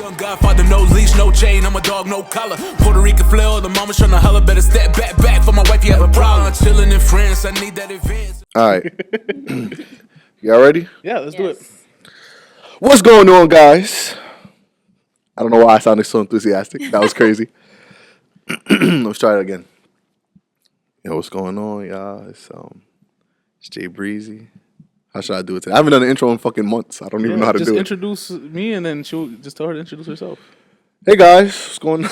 Young Godfather, no leash, no chain. I'm a dog, no collar. Puerto Rican flair, the mama tryna holler. Better step back for my wife. You have a problem. Chilling in France, I need that advance. All right. Y'all ready? Yeah, let's do it. What's going on, guys? I don't know why I sounded so enthusiastic. That was crazy. Let's try it again. Yo, what's going on, y'all? It's Jay Breezy. How should I do it today? I haven't done an intro in fucking months. I don't even know how to do it. Just introduce me and then she'll just tell her to introduce herself. Hey, guys. What's going on?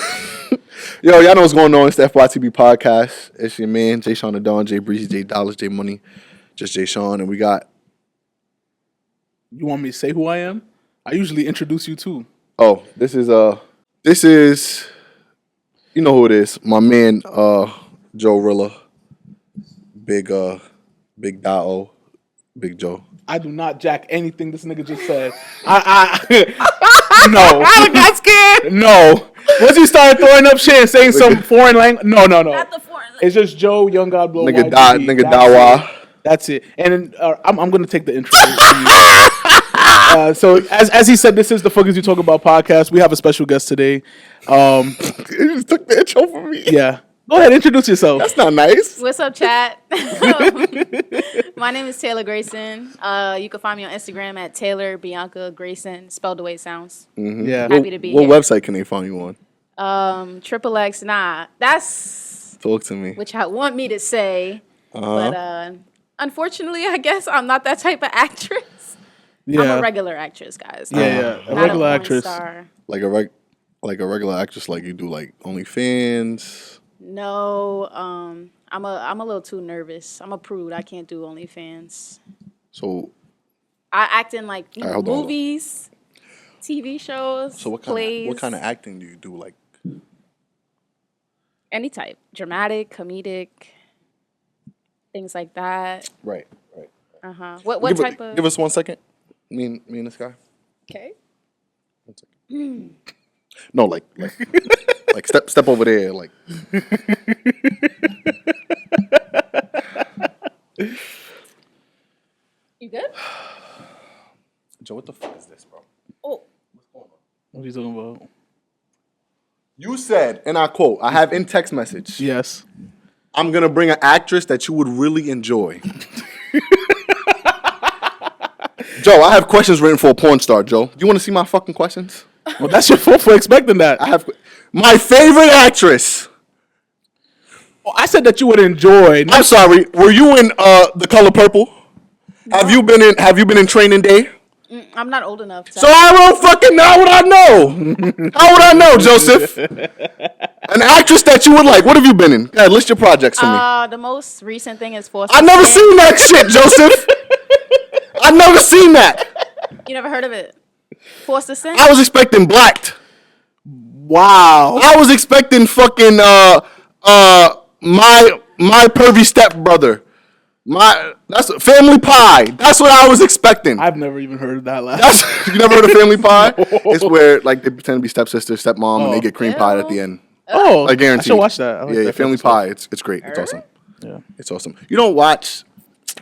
Yo, y'all know what's going on. It's the FYTB podcast. It's your man, Jay Sean the Don, Jay Breezy, Jay Dollars, Jay Money, just Jay Sean. And we got... You want me to say who I am? I usually introduce you too. Oh, this is you know who it is. My man, Joe Rilla. Big Dao. Big Joe. I do not jack anything this nigga just said. No. I got scared. No. Once you started throwing up shit and saying some foreign language, no. Not the foreign language. It's just Joe, Young God Blow. Nigga YGB. Dawa. That's it. And I'm gonna take the intro. So as he said, this is the Fuck Is You Talking About podcast. We have a special guest today. You just took the intro from me. Yeah. Go ahead, introduce yourself. That's not nice. What's up, chat? My name is Taylor Grayson. You can find me on Instagram at Taylor Bianca Grayson, spelled the way it sounds. Mm-hmm. Yeah. Happy to be What here. website can they find you on? XXX, nah. That's Talk to me. which I want me to say. But unfortunately, I guess I'm not that type of actress. Yeah. I'm a regular actress, guys. Yeah. A Not regular porn actress. star. Like a regular actress, like you do like OnlyFans. No, I'm a little too nervous. I'm a prude. I can't do OnlyFans. So I act in like All right, hold on. movies, TV shows, plays. what kind of acting do you do? Like Any type. Dramatic, comedic, things like that. right. Uh-huh. What type of... Give us 1 second. Me and this guy. Okay. 1 second. No, like step over there, like. You good? Joe, what the fuck is this, bro? Oh. What's going on? What are you talking about? You said, and I quote, I have in text message, Yes. I'm going to bring an actress that you would really enjoy. Joe, I have questions written for a porn star, Joe. Do you want to see my fucking questions? Well, that's your fault for expecting that. I have my favorite actress. Oh, I said that you would enjoy. I'm sorry. Were you in The Color Purple? No. Have you been in Training Day? I'm not old enough to... So I don't fucking know. How would I know? How would I know, Joseph? An actress that you would like. What have you been in? Go ahead, list your projects for me. The most recent thing is Force. I never seen that shit, Joseph. I never seen that. You never heard of it? Force to Sin? I was expecting Blacked. Wow. I was expecting fucking my pervy stepbrother. That's Family Pie. That's what I was expecting. I've never even heard that last. You never heard of Family Pie? No. It's where like they pretend to be stepsister, stepmom, and they get cream pie at the end. Oh, I guarantee. I should watch that. Yeah, that Family Pie. It's great. It's awesome. Yeah. It's awesome. You don't watch.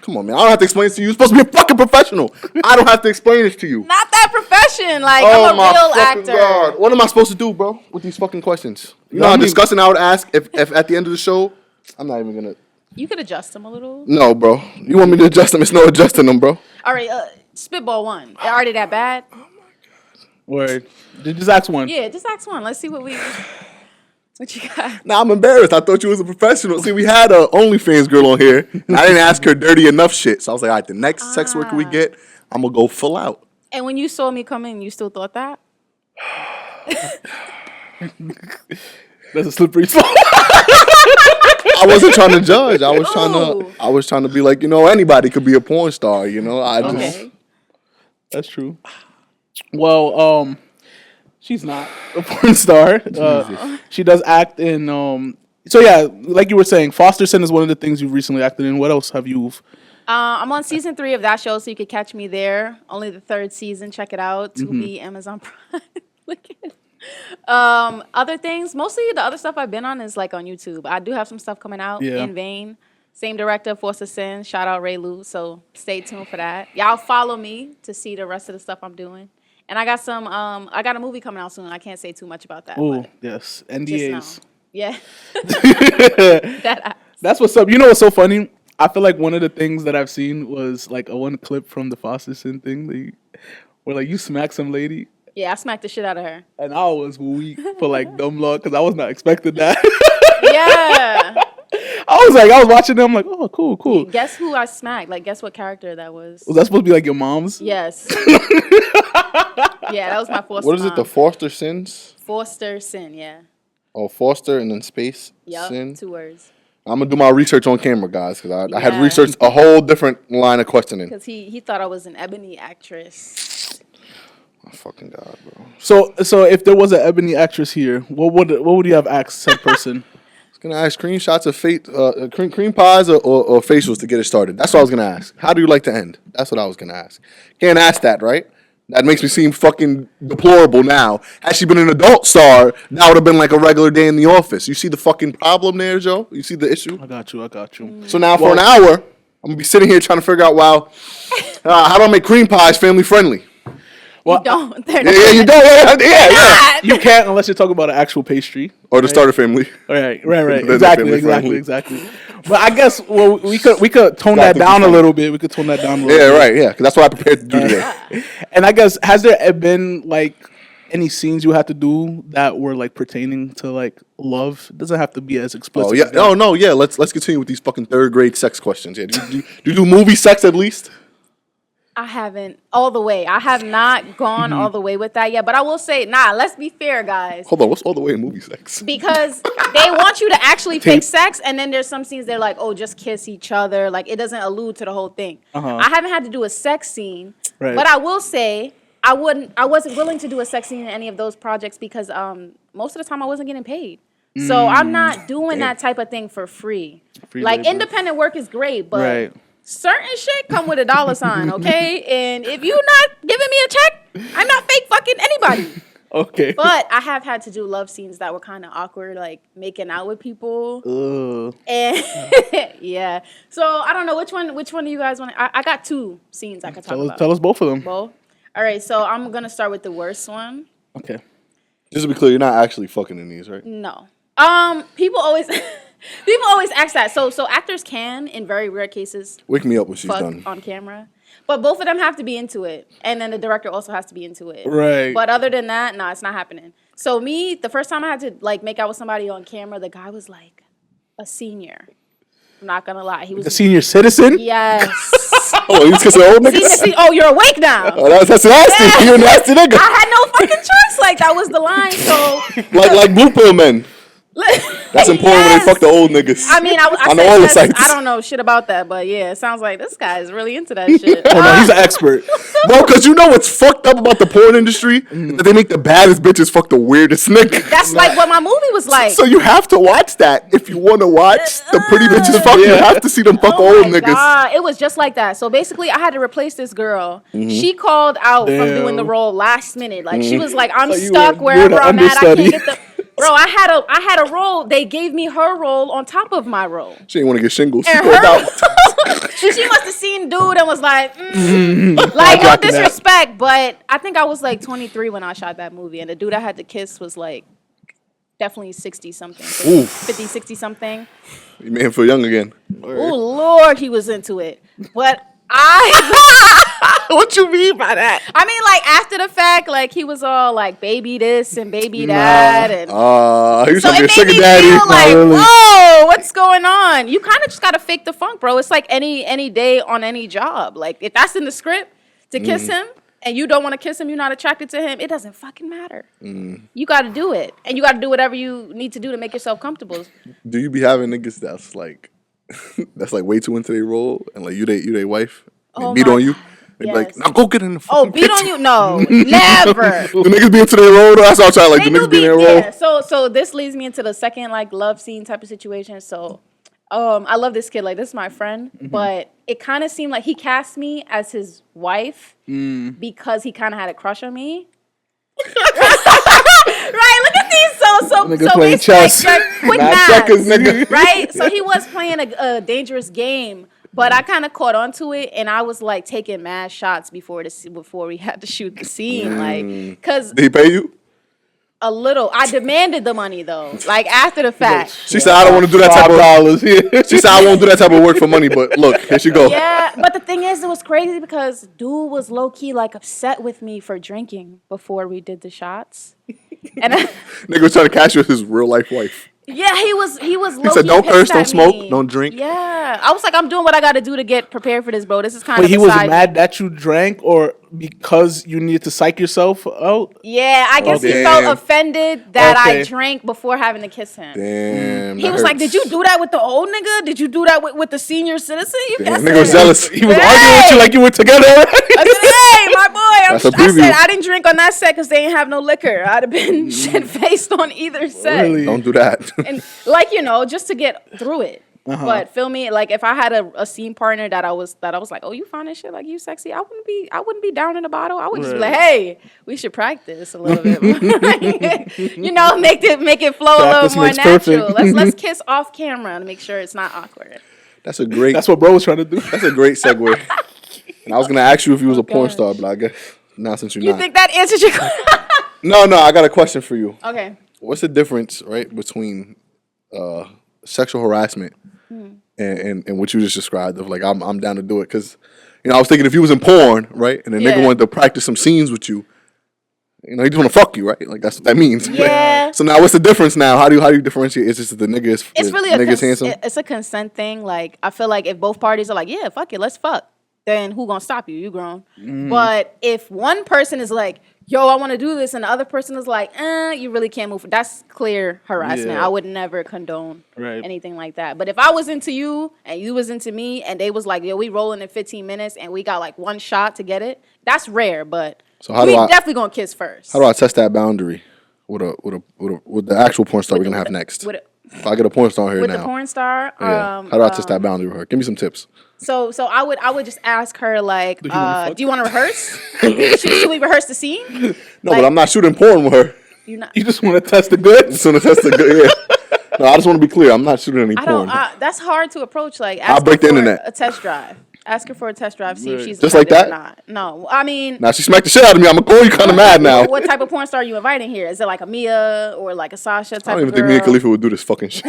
Come on, man. I don't have to explain this to you. You're supposed to be a fucking professional. I don't have to explain this to you. Not that profession. Like, I'm a real actor. God. What am I supposed to do, bro, with these fucking questions? You know how disgusting I would ask if at the end of the show, I'm not even going to. You could adjust them a little. No, bro. You want me to adjust them? It's no adjusting them, bro. All right, spitball one. Are they that bad? Oh, my God. Word. Just ask one. Yeah, just ask one. Let's see what you got. Nah, I'm embarrassed. I thought you was a professional. See, we had a OnlyFans girl on here, and I didn't ask her dirty enough shit. So I was like, all right, the next sex worker we get, I'm going to go full out. And when you saw me come in, you still thought that? That's a slippery slope. I wasn't trying to judge. I was trying to be like, anybody could be a porn star, Okay. That's true. Well, she's not a porn star. She does act in so yeah, like you were saying, Foster Sin is one of the things you've recently acted in. What else have you I'm on season 3 of that show, so you could catch me there. Only the 3rd season. Check it out. Tubi, Amazon Prime. Look at it. Other things, mostly the other stuff I've been on is like on YouTube. I do have some stuff coming out in vain. Same director, Force of Sin. Shout out Ray Lou. So stay tuned for that. Y'all follow me to see the rest of the stuff I'm doing. And I got I got a movie coming out soon. I can't say too much about that. Oh, but yes. just NDAs. know. Yeah. That's what's up. You know what's so funny? I feel like one of the things that I've seen was like a one clip from the Fosterson thing where like you smack some lady. Yeah, I smacked the shit out of her. And I was weak for like dumb luck because I was not expecting that. Yeah. I was watching them like, oh, cool. Guess who I smacked? Like, guess what character that was? Was that supposed to be like your mom's? Yes. Yeah, that was my foster What is it? The Foster Sins? Foster Sin, yeah. Oh, Foster and then space Yep, Sin. 2 words. I'm gonna do my research on camera, guys, because I had Yeah. researched a whole different line of questioning. Because he thought I was an ebony actress. Oh, fucking God, bro. So if there was an ebony actress here, what would you have asked said person? I was gonna ask screenshots of cream pies or facials to get it started. That's what I was gonna ask. How do you like to end? That's what I was gonna ask. Can't ask that, right? That makes me seem fucking deplorable now. Had she been an adult star, that would have been like a regular day in the office. You see the fucking problem there, Joe? You see the issue? I got you. So now for an hour, I'm gonna be sitting here trying to figure out, how do I make cream pies family friendly? You don't. They're Yeah, not. you don't. Yeah. You can't unless you're talking about an actual pastry. Or the starter family. Right. They're Exactly. family friendly. But I guess we could tone that down a little bit. We could tone that down a little bit. Yeah, right. Yeah, because that's what I prepared to do today. And I guess has there been like any scenes you had to do that were like pertaining to like love? It doesn't have to be as explicit. Oh yeah. as that. Oh no. Yeah. Let's continue with these fucking 3rd grade sex questions. Yeah. Do you do movie sex at least? I haven't all the way. I have not gone all the way with that yet. But I will say, let's be fair, guys. Hold on. What's all the way in movie sex? Because they want you to actually fake sex, and then there's some scenes they're like, oh, just kiss each other. Like, it doesn't allude to the whole thing. I haven't had to do a sex scene. Right. But I will say, I wasn't willing to do a sex scene in any of those projects because most of the time I wasn't getting paid. So I'm not doing that type of thing for free. Like, labor. independent work is great, but Right. certain shit come with a $, okay? And if you're not giving me a check, I'm not fake fucking anybody. Okay. But I have had to do love scenes that were kind of awkward, like making out with people. And yeah. So I don't know which one do you guys want? I got 2 scenes I could talk about. Tell us both of them. Both. All right. So I'm gonna start with the worst one. Okay. Just to be clear, you're not actually fucking in these, right? No. People always ask that. So actors can, in very rare cases, Wake me up when she's fuck done. on camera. But both of them have to be into it. And then the director also has to be into it. Right. But other than that, it's not happening. So me, the first time I had to like make out with somebody on camera, the guy was like a senior. I'm not gonna lie. He was A senior citizen? Yes. Oh, he's kissing old niggas? Oh, you're awake now. Oh, that's nasty. Yeah. You're a nasty nigga. I had no fucking choice. Like that was the line. So Like blue pill men. That's important when they fuck the old niggas. I mean, I on said all the yes. sites. I don't know shit about that, but yeah, it sounds like this guy is really into that shit. Oh no, he's an expert. Bro, because you know what's fucked up about the porn industry? That they make the baddest bitches fuck the weirdest niggas. That's like what my movie was like. So you have to watch that if you want to watch the pretty bitches fuck. You have to see them fuck Oh old my niggas. God. It was just like that. So basically, I had to replace this girl. She called out from Damn. doing the role last minute. Like she was like, "I'm So you stuck were- you were wherever the I'm at. I can't understudy. get the." Bro, I had a role. They gave me her role on top of my role. She didn't want to get shingles. She And called out. she must have seen dude and was like, like no disrespect, but I think I was like 23 when I shot that movie, and the dude I had to kiss was like definitely 60 something, 50, 60 something. You made him feel young again. Oh Lord, he was into it. But What you mean by that? I mean, like after the fact, like he was all like baby this and baby that, and He was so gonna be a it made sugar me daddy. feel like, really. whoa, what's going on? You kind of just gotta fake the funk, bro. It's like any day on any job. Like if that's in the script to kiss him, and you don't want to kiss him, you're not attracted to him, it doesn't fucking matter. You got to do it, and you got to do whatever you need to do to make yourself comfortable. Do you be having niggas that's like way too into their role, and like you they wife Oh beat my on you? God. They be Yes. like, now go get in the Oh, fucking beat on picture." you? No, never. The niggas be into their role. Though. That's all I'm trying. Like They the do niggas be in their role. yeah. So this leads me into the second like love scene type of situation. So, I love this kid. Like this is my friend, but it kind of seemed like he cast me as his wife because he kind of had a crush on me. Right? Look at these. Nigga So playing basically, chess. like, quick Mad math, checkers, nigga. right? So he was playing a dangerous game. But I kind of caught on to it, and I was like taking mad shots before we had to shoot the scene, like, cause Did he pay you? a little. I demanded the money though, like after the fact. She said, I don't want to do that type of $5. She said, I won't do that type of work for money, but look, here she go. Yeah, but the thing is, it was crazy because dude was low key like upset with me for drinking before we did the shots, and Nigga was trying to catch you with his real life wife. yeah, he was. He said, don't curse, don't smoke, don't drink. Yeah, I was like, I'm doing what I got to do to get prepared for this, bro. This is kind But of. he was mad that you drank, or because you needed to psych yourself out? Yeah, I guess he Damn. felt offended that I Okay. drank before having to kiss him. Damn. He that was like, hurts. "Did you do that with the old nigga? Did you do that with the senior citizen?" You Damn, guessed nigga was it. jealous. He was Hey! arguing with you like you were together. I said, "Hey, my boy." That's a I preview. said I didn't drink on that set because they didn't have no liquor. I'd have been shit faced on either set. Really? Don't do that. And like just to get through it. But feel me, like if I had a scene partner that I was like, oh, you fine as shit, like you sexy, I wouldn't be down in the bottle. I would just be like, hey, we should practice a little bit. Make it flow Practice a little more makes natural. perfect. Let's kiss off camera to make sure it's not awkward. That's a great. That's what bro was trying to do. That's a great segue. And I was gonna ask you if you was a porn gosh. star, but I guess now since you're You not. think that answers your question? No, I got a question for you. Okay. What's the difference, right, between sexual harassment and what you just described of like I'm down to do it? Because I was thinking if you was in porn, right, and a nigga Yeah. wanted to practice some scenes with you, he just want to fuck you, right? Like that's what that means. right? Yeah. So now what's the difference now? How do you differentiate? Is this the nigga is It's the really nigga's handsome? it's a consent thing. Like I feel like if both parties are like, yeah, fuck it, let's fuck, then who gonna stop you? You grown. But if one person is like, yo, I want to do this, and the other person is like, you really can't move. That's clear harassment. Yeah. I would never condone Right. anything like that. But if I was into you and you was into me, and they was like, yo, we rolling in 15 minutes, and we got like one shot to get it, that's rare. But So how we do I- definitely gonna kiss first. How do I test that boundary with the actual porn star we're gonna have next? If I get a porn star here With now, the porn star, yeah. How do I test that boundary with her? Give me some tips. So I would just ask her like, you wanna fuck? do you want to rehearse? should we rehearse the scene? No, Like- but I'm not shooting porn with her. You not? You just want to test the goods? Just want to test the good. Yeah. No, I just want to be clear. I'm not shooting any I porn. don't. That's hard to approach. Like, I'll ask break her the for internet. A test drive. Ask her for a test drive. See if Right. she's Just like attractive that? or not. No, I mean, Now she smacked the shit out of me. I'm gonna call you kind of mad now. what type of porn star are you inviting here? Is it like a Mia or like a Sasha type I don't even of think girl? me and Khalifa would do this fucking show.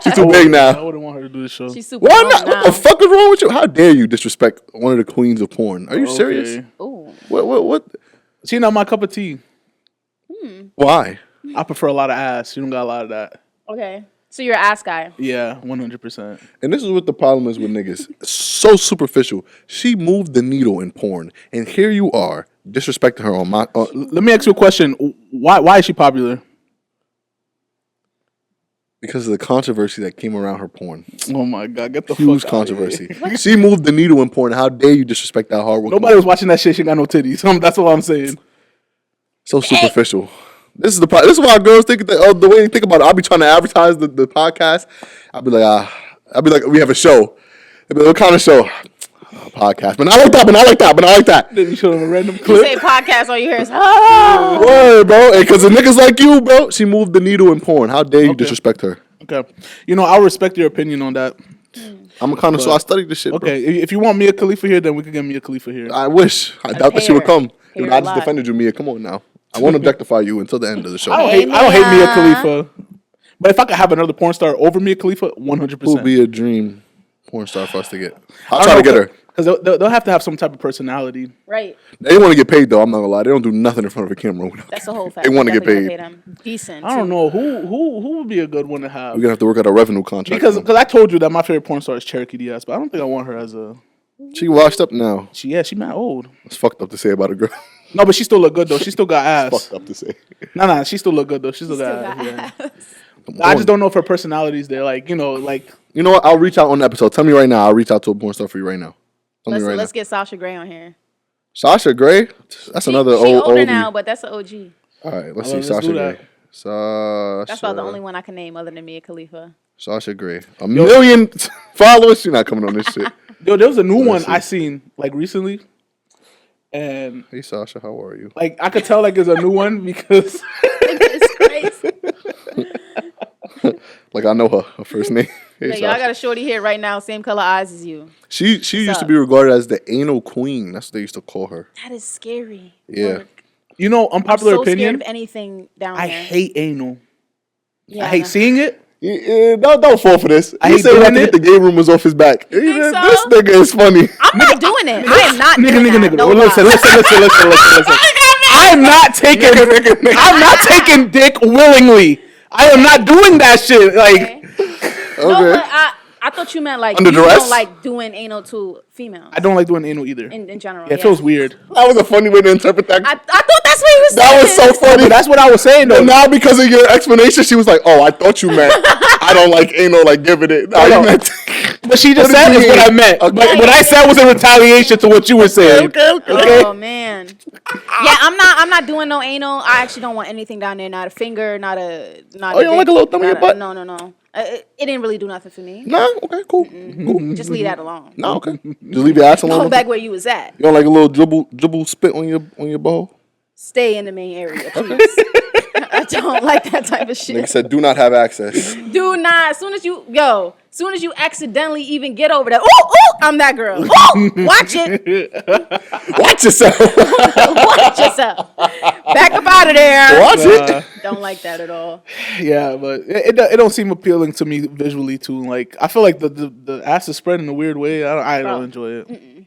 She's too big I now. wouldn't want her to do the show. She's super. Why grown not? now. What the fuck is wrong with you? How dare you disrespect one of the queens of porn? Are you serious? Okay. Ooh. What? She not my cup of tea. Why? I prefer a lot of ass. You don't got a lot of that. Okay. So you're an ass guy. Yeah, 100%. And this is what the problem is with niggas. So superficial. She moved the needle in porn, and here you are disrespecting her on my. Let me ask you a question. Why is she popular? Because of the controversy that came around her porn. Oh my God, get the Huge fuck out of here. controversy. She moved the needle in porn. How dare you disrespect that hard work? Nobody was watching that shit. She got no titties. That's all I'm saying. So superficial. This is this is why girls think that, the way they think about it. I'll be trying to advertise the podcast. I'll be like, we have a show. They'll be like, what kind of show? Podcast. But not like that. Then you show them a random You clip. say podcast, all you hear is oh. Word, bro. Because the niggas like you, bro, she moved the needle in porn. How dare you disrespect her? Okay, I'll respect your opinion on that. I'm a connoisseur. I studied this shit, bro. Okay, if you want Mia Khalifa here, then we can get Mia Khalifa here. I wish. I doubt that pay she would her. come. Pay her I a just lot. defended you, Mia. Come on now. I won't objectify you until the end of the show. I don't hate Mia Khalifa, but if I could have another porn star over Mia Khalifa, 100%. Who would be a dream porn star for us to get? I'll try to get her. because they'll have to have some type of personality. Right. They want to get paid though. I'm not gonna lie. They don't do nothing in front of a camera. That's the whole fact. They want to get Definitely paid. gonna pay them decent. I don't too. know who would be a good one to have We're gonna have to work out a revenue contract. because I told you that my favorite porn star is Cherokee Diaz, but I don't think I want her as a. She washed up now. She mad old. It's fucked up to say about a girl. No, but she still look good though. She still got ass. Fucked up to say. Nah, she still look good though. She still Still got got ass. Yeah. Come I on. just don't know if her personality's there. Like You know what? I'll reach out on the episode. Tell me right now. I'll reach out to a porn star for you right now. Tell me right Let's now. get Sasha Grey on here. Sasha Grey. That's another She old. older oldie. now, but that's an OG. All right, let's Well, see. let's Sasha do that. Grey. Sasha. That's about the only one I can name other than Mia Khalifa. Sasha Grey. A million followers. She's not coming on this shit. Yo, there was a new one see. I seen like recently, and Hey Sasha, how are you? like I could tell like it's a new one because It's crazy. Like I know her first name. Hey, Hey, y'all Sasha. got a shorty here right now, same color eyes as you. She used to up? be regarded as the anal queen. That's what they used to call her. That is scary. Yeah. Work. You know, I'm unpopular so scared opinion. of anything down I there. hate anal. Yeah, I hate seeing it. Yeah, don't fall for this. I He hate said he had doing to get it. the game rumors off his back. think This so? nigga is funny. I'm not doing it. I am not doing that. Nigga. No Listen. I'm not taking. I'm not taking dick willingly. I am not doing that shit. Like, No, Okay. but I thought you meant like Under you duress? don't like doing anal to females. I don't like doing anal either. in general. Yeah, it feels weird. That was a funny way to interpret that. I thought that's what he was saying. That was so funny. But that's what I was saying though. And now because of your explanation, she was like, "Oh, I thought you meant I don't like anal, like giving it." No, No. you meant. What she just What said did is you what I mean? meant. Okay. But what I said was in retaliation to what you were saying. Okay. Oh man. Yeah, I'm not doing no anal. I actually don't want anything down there. Not a finger. Not a. Not Oh, you don't like a little thumb in your butt? No. It didn't really do nothing for me. No, okay, cool. Cool. Just leave that alone. No, okay. Just leave your ass alone. Go back where you was at. You don't like a little dribble spit on your bowl? Stay in the main area, please. I don't like that type of shit. Nigga said, "Do not have access." Do not. As soon as you accidentally even get over that, ooh, I'm that girl. Ooh, watch it. Watch yourself. Watch yourself. Back up out of there. Watch it. Don't like that at all. Yeah, but it don't seem appealing to me visually too. Like I feel like the ass is spread in a weird way. I don't enjoy it.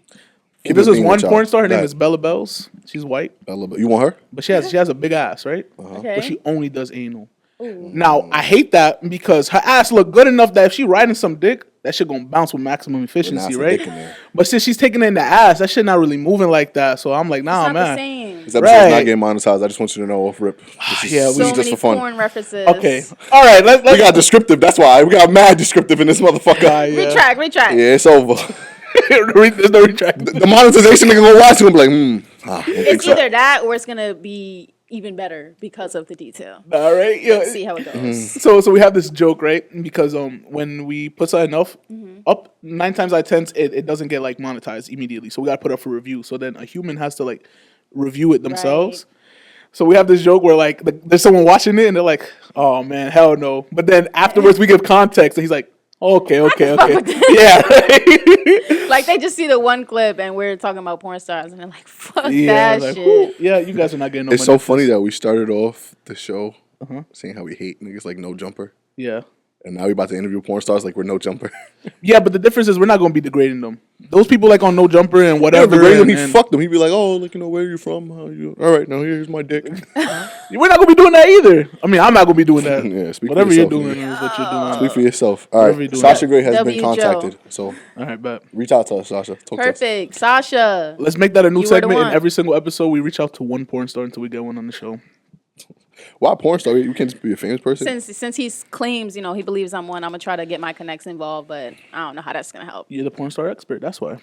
If this is one porn star, her name is Bella Bells. She's white, You want her? but she has a big ass, right? Okay. But she only does anal. Now I hate that because her ass look good enough that if she riding some dick, that shit gonna bounce with maximum efficiency, some right? dick in there. But since she's taking it in the ass, that shit not really moving like that. So I'm like, nah, It's not the man. same. This episode's not Right. getting monetized. I just want you to know off rip. This is, Yeah, this we- is So just many for fun. porn references. Okay, all right. Let's We got descriptive. That's why we got mad descriptive in this motherfucker. yeah. Retract. Yeah, it's over. There's no retract. The monetization nigga gonna watch it and be like, I don't think It's so. either that or it's gonna be even better because of the detail. All right, yeah. Let's see how it goes. Mm-hmm. So we have this joke, right? Because when we put something up 9 times out of 10 it doesn't get like monetized immediately. So we gotta put up for review. So then a human has to like review it themselves. Right. So we have this joke where like there's someone watching it and they're like, "Oh man, hell no!" But then afterwards we give context and he's like, "Okay, yeah." Like they just see the one clip and we're talking about porn stars and they're like, "Fuck Yeah, that like, shit." whew, yeah, you guys are not getting no It's money. so funny that we started off the show saying how we hate niggas like No Jumper. Yeah. And now we about to interview porn stars like we're No Jumper. Yeah, but the difference is we're not gonna be degrading them. Those people like on No Jumper and Yeah, whatever. the great when he and- fucked him, he'd be like, "Oh, like where are you from? How you? All right, now here's my dick." We're not gonna be doing that either. I mean, I'm not gonna be doing that. Yeah, speak for Whatever you're yourself, doing nigga. is what you're doing. Speak for yourself. All Whatever right, you're doing. Sasha Gray has W. been Joe. contacted, so All right, bet. reach out to us, Sasha. Talk to us. Perfect, Sasha. Let's make that a new You were the segment. In one. every single episode, we reach out to one porn star until we get one on the show. Why porn star? You can't just be a famous person. Since he claims, he believes I'm one, I'm gonna try to get my connects involved, but I don't know how that's gonna help. You're the porn star expert. That's why.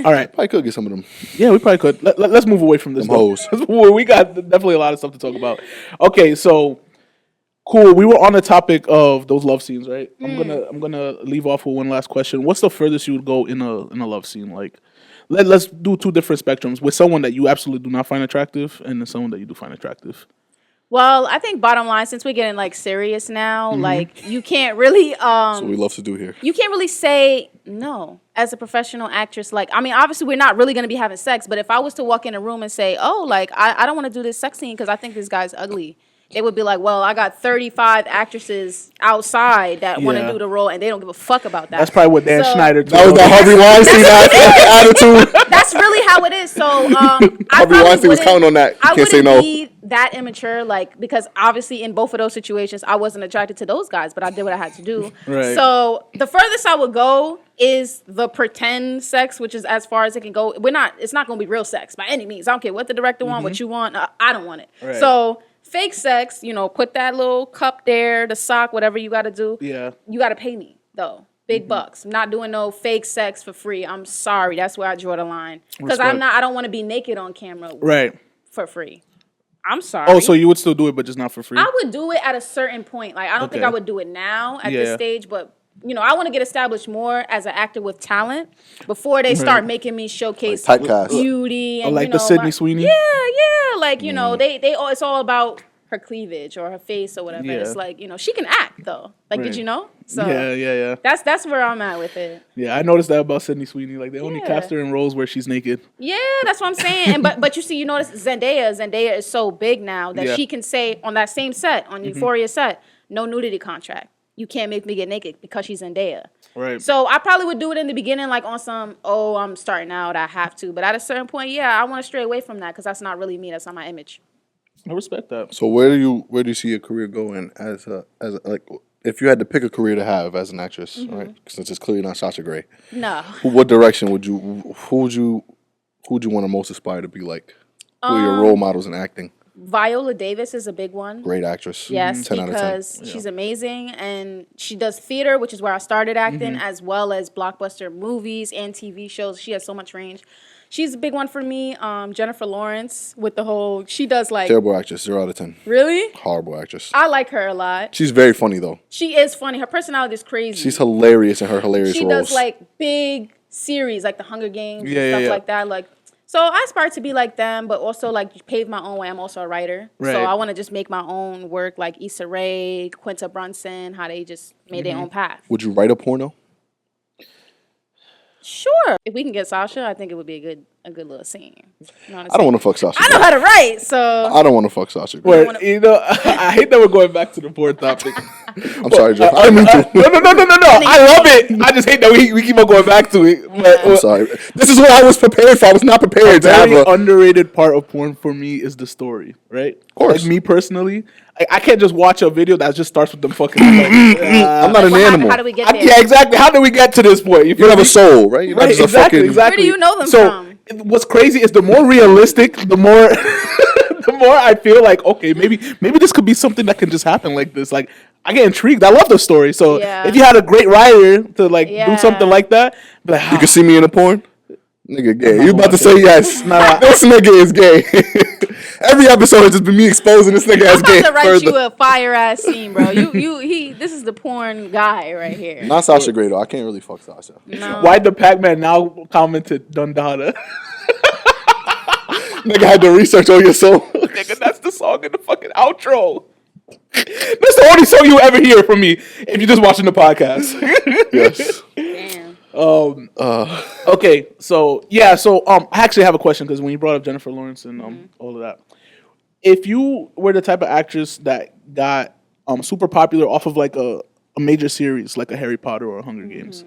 All right. I could get some of them. Yeah, we probably could. Let's move away from this. Them though. hoes. We got definitely a lot of stuff to talk about. Okay, so cool. We were on the topic of those love scenes, right? I'm gonna leave off with one last question. What's the furthest you would go in a love scene? Like, let's do 2 different spectrums with someone that you absolutely do not find attractive, and then someone that you do find attractive. Well, I think bottom line, since we're getting like serious now, like you can't really So we love to do here. you can't really say no as a professional actress. Like, I mean, obviously we're not really gonna be having sex, but if I was to walk in a room and say, "Oh, like I don't want to do this sex scene because I think this guy's ugly," they would be like, "Well, I got 35 actresses outside that want Yeah. to do the role, and they don't give a fuck about that." That's probably what Dan So- Schneider. That was the Harvey Weinstein attitude. That's really how it is. So I Harvey probably Weinstein was wouldn't- counting on that. You I can't say wouldn't no. be that immature, like, because obviously in both of those situations, I wasn't attracted to those guys, but I did what I had to do. Right. So the furthest I would go is the pretend sex, which is as far as it can go. It's not going to be real sex by any means. I don't care what the director want, what you want. I don't want it. Right. So fake sex, put that little cup there, the sock, whatever you got to do. Yeah. You got to pay me though. Big bucks. I'm not doing no fake sex for free. I'm sorry. That's where I draw the line. Because Respect. I don't want to be naked on camera Right. for free. I'm sorry. Oh, so you would still do it, but just not for free. I would do it at a certain point. Like, I don't think Okay. I would do it now at Yeah. this stage, but I want to get established more as an actor with talent before they start making me showcase Like typecast. beauty and like the Sydney Sweeney? Yeah, like they it's all about her cleavage or her face or whatever. Yeah. It's like, she can act though. Like, Right. did you know? So Yeah. that's where I'm at with it. Yeah, I noticed that about Sydney Sweeney. Like, they only Yeah. cast her in roles where she's naked. Yeah, that's what I'm saying. And but you see, you notice Zendaya is so big now that Yeah. she can say on that same set, on Euphoria set, no nudity contract. You can't make me get naked because she's Zendaya. Right. So I probably would do it in the beginning, like on some, I'm starting out, I have to. But at a certain point, I want to stray away from that because that's not really me. That's not my image. I respect that. So where do you see your career going as like if you had to pick a career to have as an actress, right? Since it's clearly not Sasha Grey. No. What direction would you want to most aspire to be like? Who are your role models in acting? Viola Davis is a big one. Great actress. Yes, 10 out of 10. because she's amazing and she does theater, which is where I started acting, as well as blockbuster movies and TV shows. She has so much range. She's a big one for me. Jennifer Lawrence with the whole, she does like... Terrible actress, 0 out of 10. Really? Horrible actress. I like her a lot. She's very funny though. She is funny. Her personality is crazy. She's hilarious in her hilarious She roles. does like big series like the Hunger Games Yeah, and stuff yeah. like that. Like, so I aspire to be like them, but also like pave my own way. I'm also a writer. Right. So I want to just make my own work like Issa Rae, Quinta Brunson, how they just made their own path. Would you write a porno? Sure. If we can get Sasha, I think it would be a good little scene. You know what I'm I don't saying? want to fuck Sasha. I know how to write, so I don't want to fuck Sasha. Where, I hate that we're going back to the board topic. I'm sorry, Jeff. I didn't mean to. No. I love it. I just hate that we keep on going back to it. But, I'm sorry. This is what I was prepared for. I was not prepared to have very a... underrated part of porn for me is the story, right? Of course. Like me personally, I can't just watch a video that just starts with them fucking. I'm not an animal. How do we get there? Yeah, exactly. How did we get to this point? You have a soul, right? You're not Right, just a exactly. Where do you know them from? What's crazy is the more realistic, the more the more I feel like, okay, maybe this could be something that can just happen like this. Like, I get intrigued. I love the story. So Yeah. if you had a great writer to like do Yeah. something like that, be like, You can see me in a porn? Nigga gay. not You about to watching say yes. Nah. This nigga is gay. Every episode has just been me exposing this nigga I'm as gay about to write further. you a fire ass scene, bro. This is the porn guy right here. Not Sasha Grey, though. I can't really fuck Sasha. No. why the Pac-Man now commented Dundada? Nigga had to research on your soul. Nigga, that's the song in the fucking outro. That's the only song you ever hear from me if you're just watching the podcast. Yes. Damn. Okay, so I actually have a question because when you brought up Jennifer Lawrence and all of that, if you were the type of actress that got super popular off of like a major series like a Harry Potter or a Hunger Games,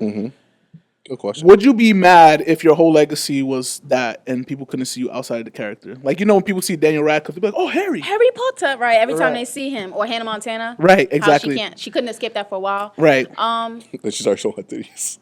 Good question. would you be mad if your whole legacy was that and people couldn't see you outside of the character? Like, when people see Daniel Radcliffe, they're like, oh, Harry, Potter, right? Every time Right. they see him, or Hannah Montana, Right, How exactly. she couldn't escape that for a while. right? Then she started showing her titties.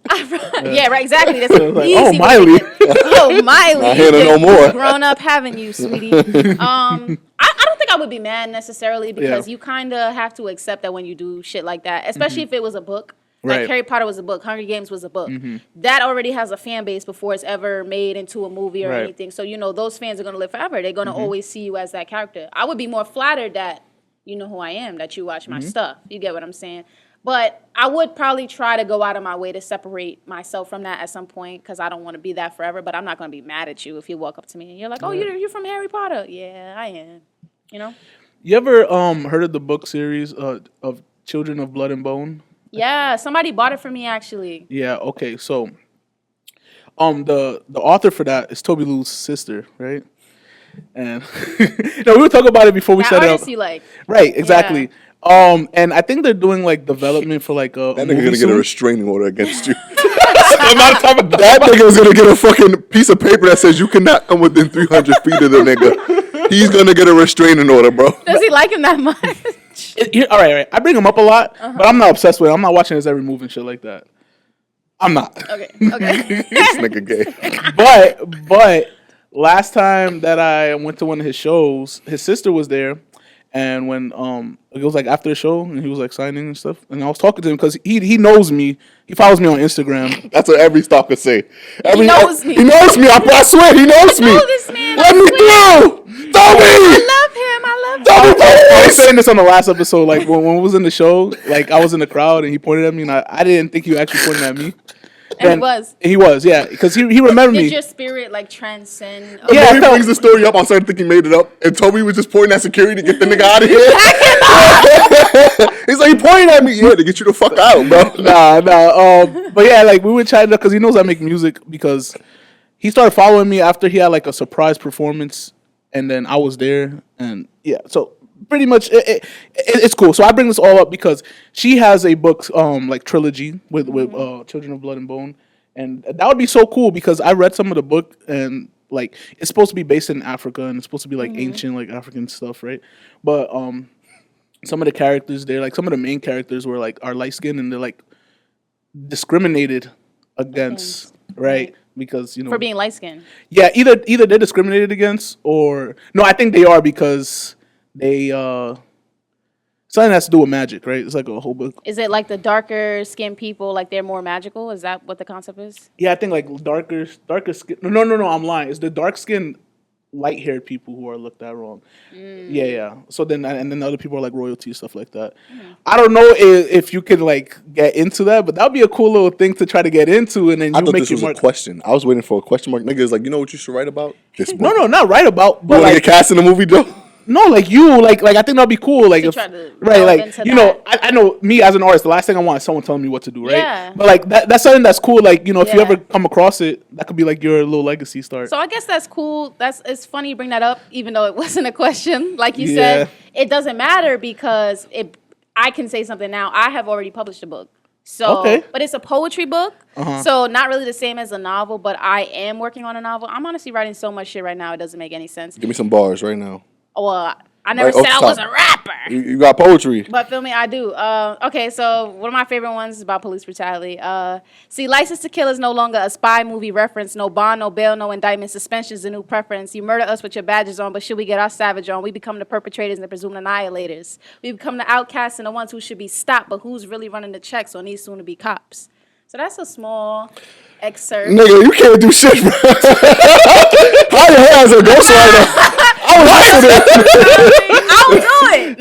Yeah, right, exactly. That's like, easy. oh, way to Miley. get- Oh, Miley. Not Hannah no more. Grown up having you, sweetie. I don't think I would be mad necessarily because Yeah. you kind of have to accept that when you do shit like that, especially if it was a book. Like Right. Harry Potter was a book, Hunger Games was a book. That already has a fan base before it's ever made into a movie or Right. anything. So, those fans are going to live forever. They're going to always see you as that character. I would be more flattered that you know who I am, that you watch my stuff. You get what I'm saying? But I would probably try to go out of my way to separate myself from that at some point because I don't want to be that forever. But I'm not going to be mad at you if you walk up to me and you're like, oh, you're from Harry Potter. Yeah, I am. You know? You ever heard of the book series of Children of Blood and Bone? Yeah, somebody bought it for me actually. Yeah. Okay. So, the author for that is Toby Lou's sister, right? And we were talking about it before we That set it up. artist you like. Right. Exactly. And I think they're doing like development for like a That movie nigga gonna get a soon. restraining order against you. I'm not talking about That nigga was gonna get a fucking piece of paper that says you cannot come within 300 feet of the nigga. He's gonna get a restraining order, bro. Does he like him that much? All right. I bring him up a lot, but I'm not obsessed with it. I'm not watching his every move and shit like that. I'm not. Okay. This nigga gay. But last time that I went to one of his shows, his sister was there, and when it was like after the show, and he was like signing and stuff, and I was talking to him because he knows me. He follows me on Instagram. That's what every stalker say. He knows me. He knows me. I swear he knows me. know this man, Let I me through. Toby. I love him. I was saying this on the last episode, like when we was in the show, like I was in the crowd and he pointed at me, and I didn't think he actually pointed at me. And He was, yeah, because he remembered me. Did your spirit like transcend? Yeah, he brings the story up. I started thinking he made it up, and Toby was just pointing at security to get the nigga out of here. He's like, he pointing at me, yeah, to get you the fuck out, bro. Nah. But yeah, like we were chatting up because he knows I make music because he started following me after he had like a surprise performance, and then I was there, and yeah, so pretty much it's cool. So I bring this all up because she has a book like trilogy with Children of Blood and Bone, and that would be so cool because I read some of the book and like it's supposed to be based in Africa and it's supposed to be like ancient like African stuff, right? But some of the characters there, like some of the main characters were like are light skinned and they're like discriminated against, right? Because for being light skinned. Yeah, either they're discriminated against or no, I think they are because they something has to do with magic, right? It's like a whole book. Is it like the darker skinned people, like they're more magical? Is that what the concept is? Yeah, I think like darker skin. No, I'm lying. It's the dark skinned, light haired people who are looked at wrong. Yeah. So then the other people are like royalty, stuff like that. I don't know if you could like get into that, but that would be a cool little thing to try to get into, and then I thought this was a question. I was waiting for a question mark. Niggas like, you know what you should write about? This book. No, not write about. But you want to like, get cast in the movie, Joe? No, like you, like I think that'd be cool. Like if, try to right, delve like into you know, I know me as an artist, the last thing I want is someone telling me what to do, right? Yeah. But like that's something that's cool. Like you know, if you Yeah. ever come across it, that could be like your little legacy start. So I guess that's cool. It's funny you bring that up, even though it wasn't a question. Like you Yeah. said, it doesn't matter because I can say something now. I have already published a book. So, Okay. but it's a poetry book, so not really the same as a novel. But I am working on a novel. I'm honestly writing so much shit right now; it doesn't make any sense. Give me some bars right now. Well, I never Right, off said the I top. was a rapper. You got poetry. But feel me, I do. Okay, so one of my favorite ones is about police brutality. See, License to Kill is no longer a spy movie reference. No bond, no bail, no indictment. Suspension's the new preference. You murder us with your badges on, but should we get our savage on? We become the perpetrators and the presumed annihilators. We become the outcasts and the ones who should be stopped, but who's really running the checks on these soon-to-be cops? So that's a small excerpt. Nigga, you can't do shit, bro. How the hell is a ghostwriter? I'll do it.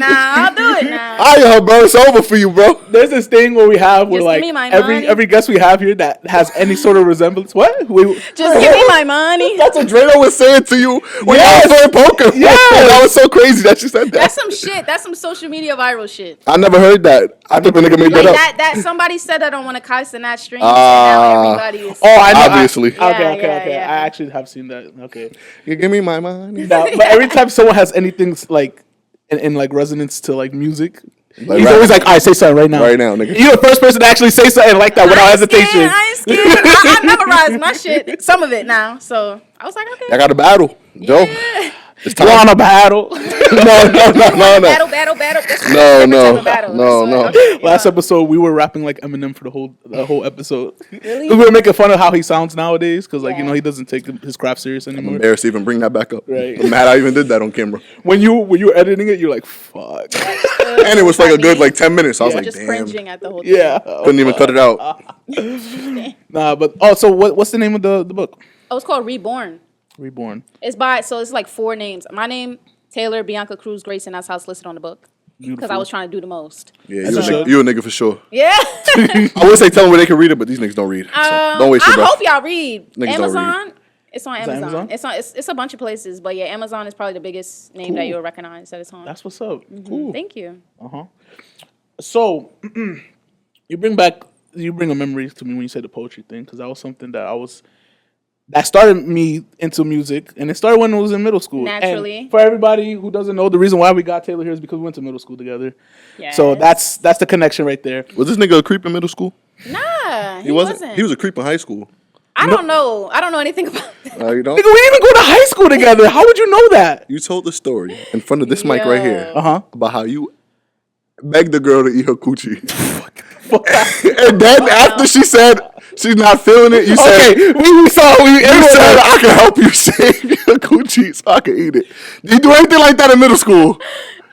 I'll do it now. Hiya, bro. It's over for you, bro. There's this thing where we have where Just like give me my every money. guest we have here that has any sort of resemblance. What? Just give me my money. That's what Drano was saying to you when Yes. you were playing poker. Yes. That was so crazy that you said that. That's some shit. That's some social media viral shit. I never heard that. I think the nigga made Like that up. that somebody said that on one of Kais and that streams, and now everybody is. Oh, I know. Obviously. Okay. Yeah. I actually have seen that. Okay. You give me my money. Now, but every time someone has anything like in like resonance to like music, Like he's rap. always like, "I say something right now." Right now, nigga. You're the first person to actually say something like that without hesitation. I ain't scared. I memorized my shit, some of it now. So I was like, okay. I got a battle, Joe. Yeah. It's We're on time. a battle. No. Battle. That's No. type of battle. No. Okay, yeah. Last episode, we were rapping like Eminem for the whole episode. Really? We were making fun of how he sounds nowadays because like you Yeah. know he doesn't take his craft serious anymore. Embarrassed to even bring that back up. Right. I'm mad I even did that on camera. When you were editing it, you're like, "Fuck." And it was like a good like 10 minutes. I was like, Just damn. cringing at the whole thing. Yeah. Couldn't even cut it out. Nah, but so what's the name of the book? Oh, it's called Reborn. Reborn. It's like 4 names. My name, Taylor, Bianca Cruz, Grayson. That's how it's listed on the book. Because I was trying to do the most. Yeah, That's you a nigga for sure. Yeah. I would say tell them where they can read it, but these niggas don't read. So don't waste your I breath. hope y'all read. Niggas don't Amazon. It's on Amazon. Amazon? It's a bunch of places, but yeah, Amazon is probably the biggest name that you'll recognize that it's on. That's what's up. Cool. Thank you. So you bring a memory to me when you said the poetry thing because that was something that started me into music, and it started when I was in middle school. Naturally. And for everybody who doesn't know, the reason why we got Taylor here is because we went to middle school together. Yes. So that's the connection right there. Was this nigga a creep in middle school? Nah, He wasn't. He was a creep in high school. I don't know. I don't know anything about that. You don't? Nigga, we didn't even go to high school together. How would you know that? You told the story in front of this mic right here Uh-huh. about how you begged the girl to eat her coochie. And then after she said she's not feeling it, you said, Okay, we said I can help you save your coochie so I can eat it. Did you do anything like that in middle school?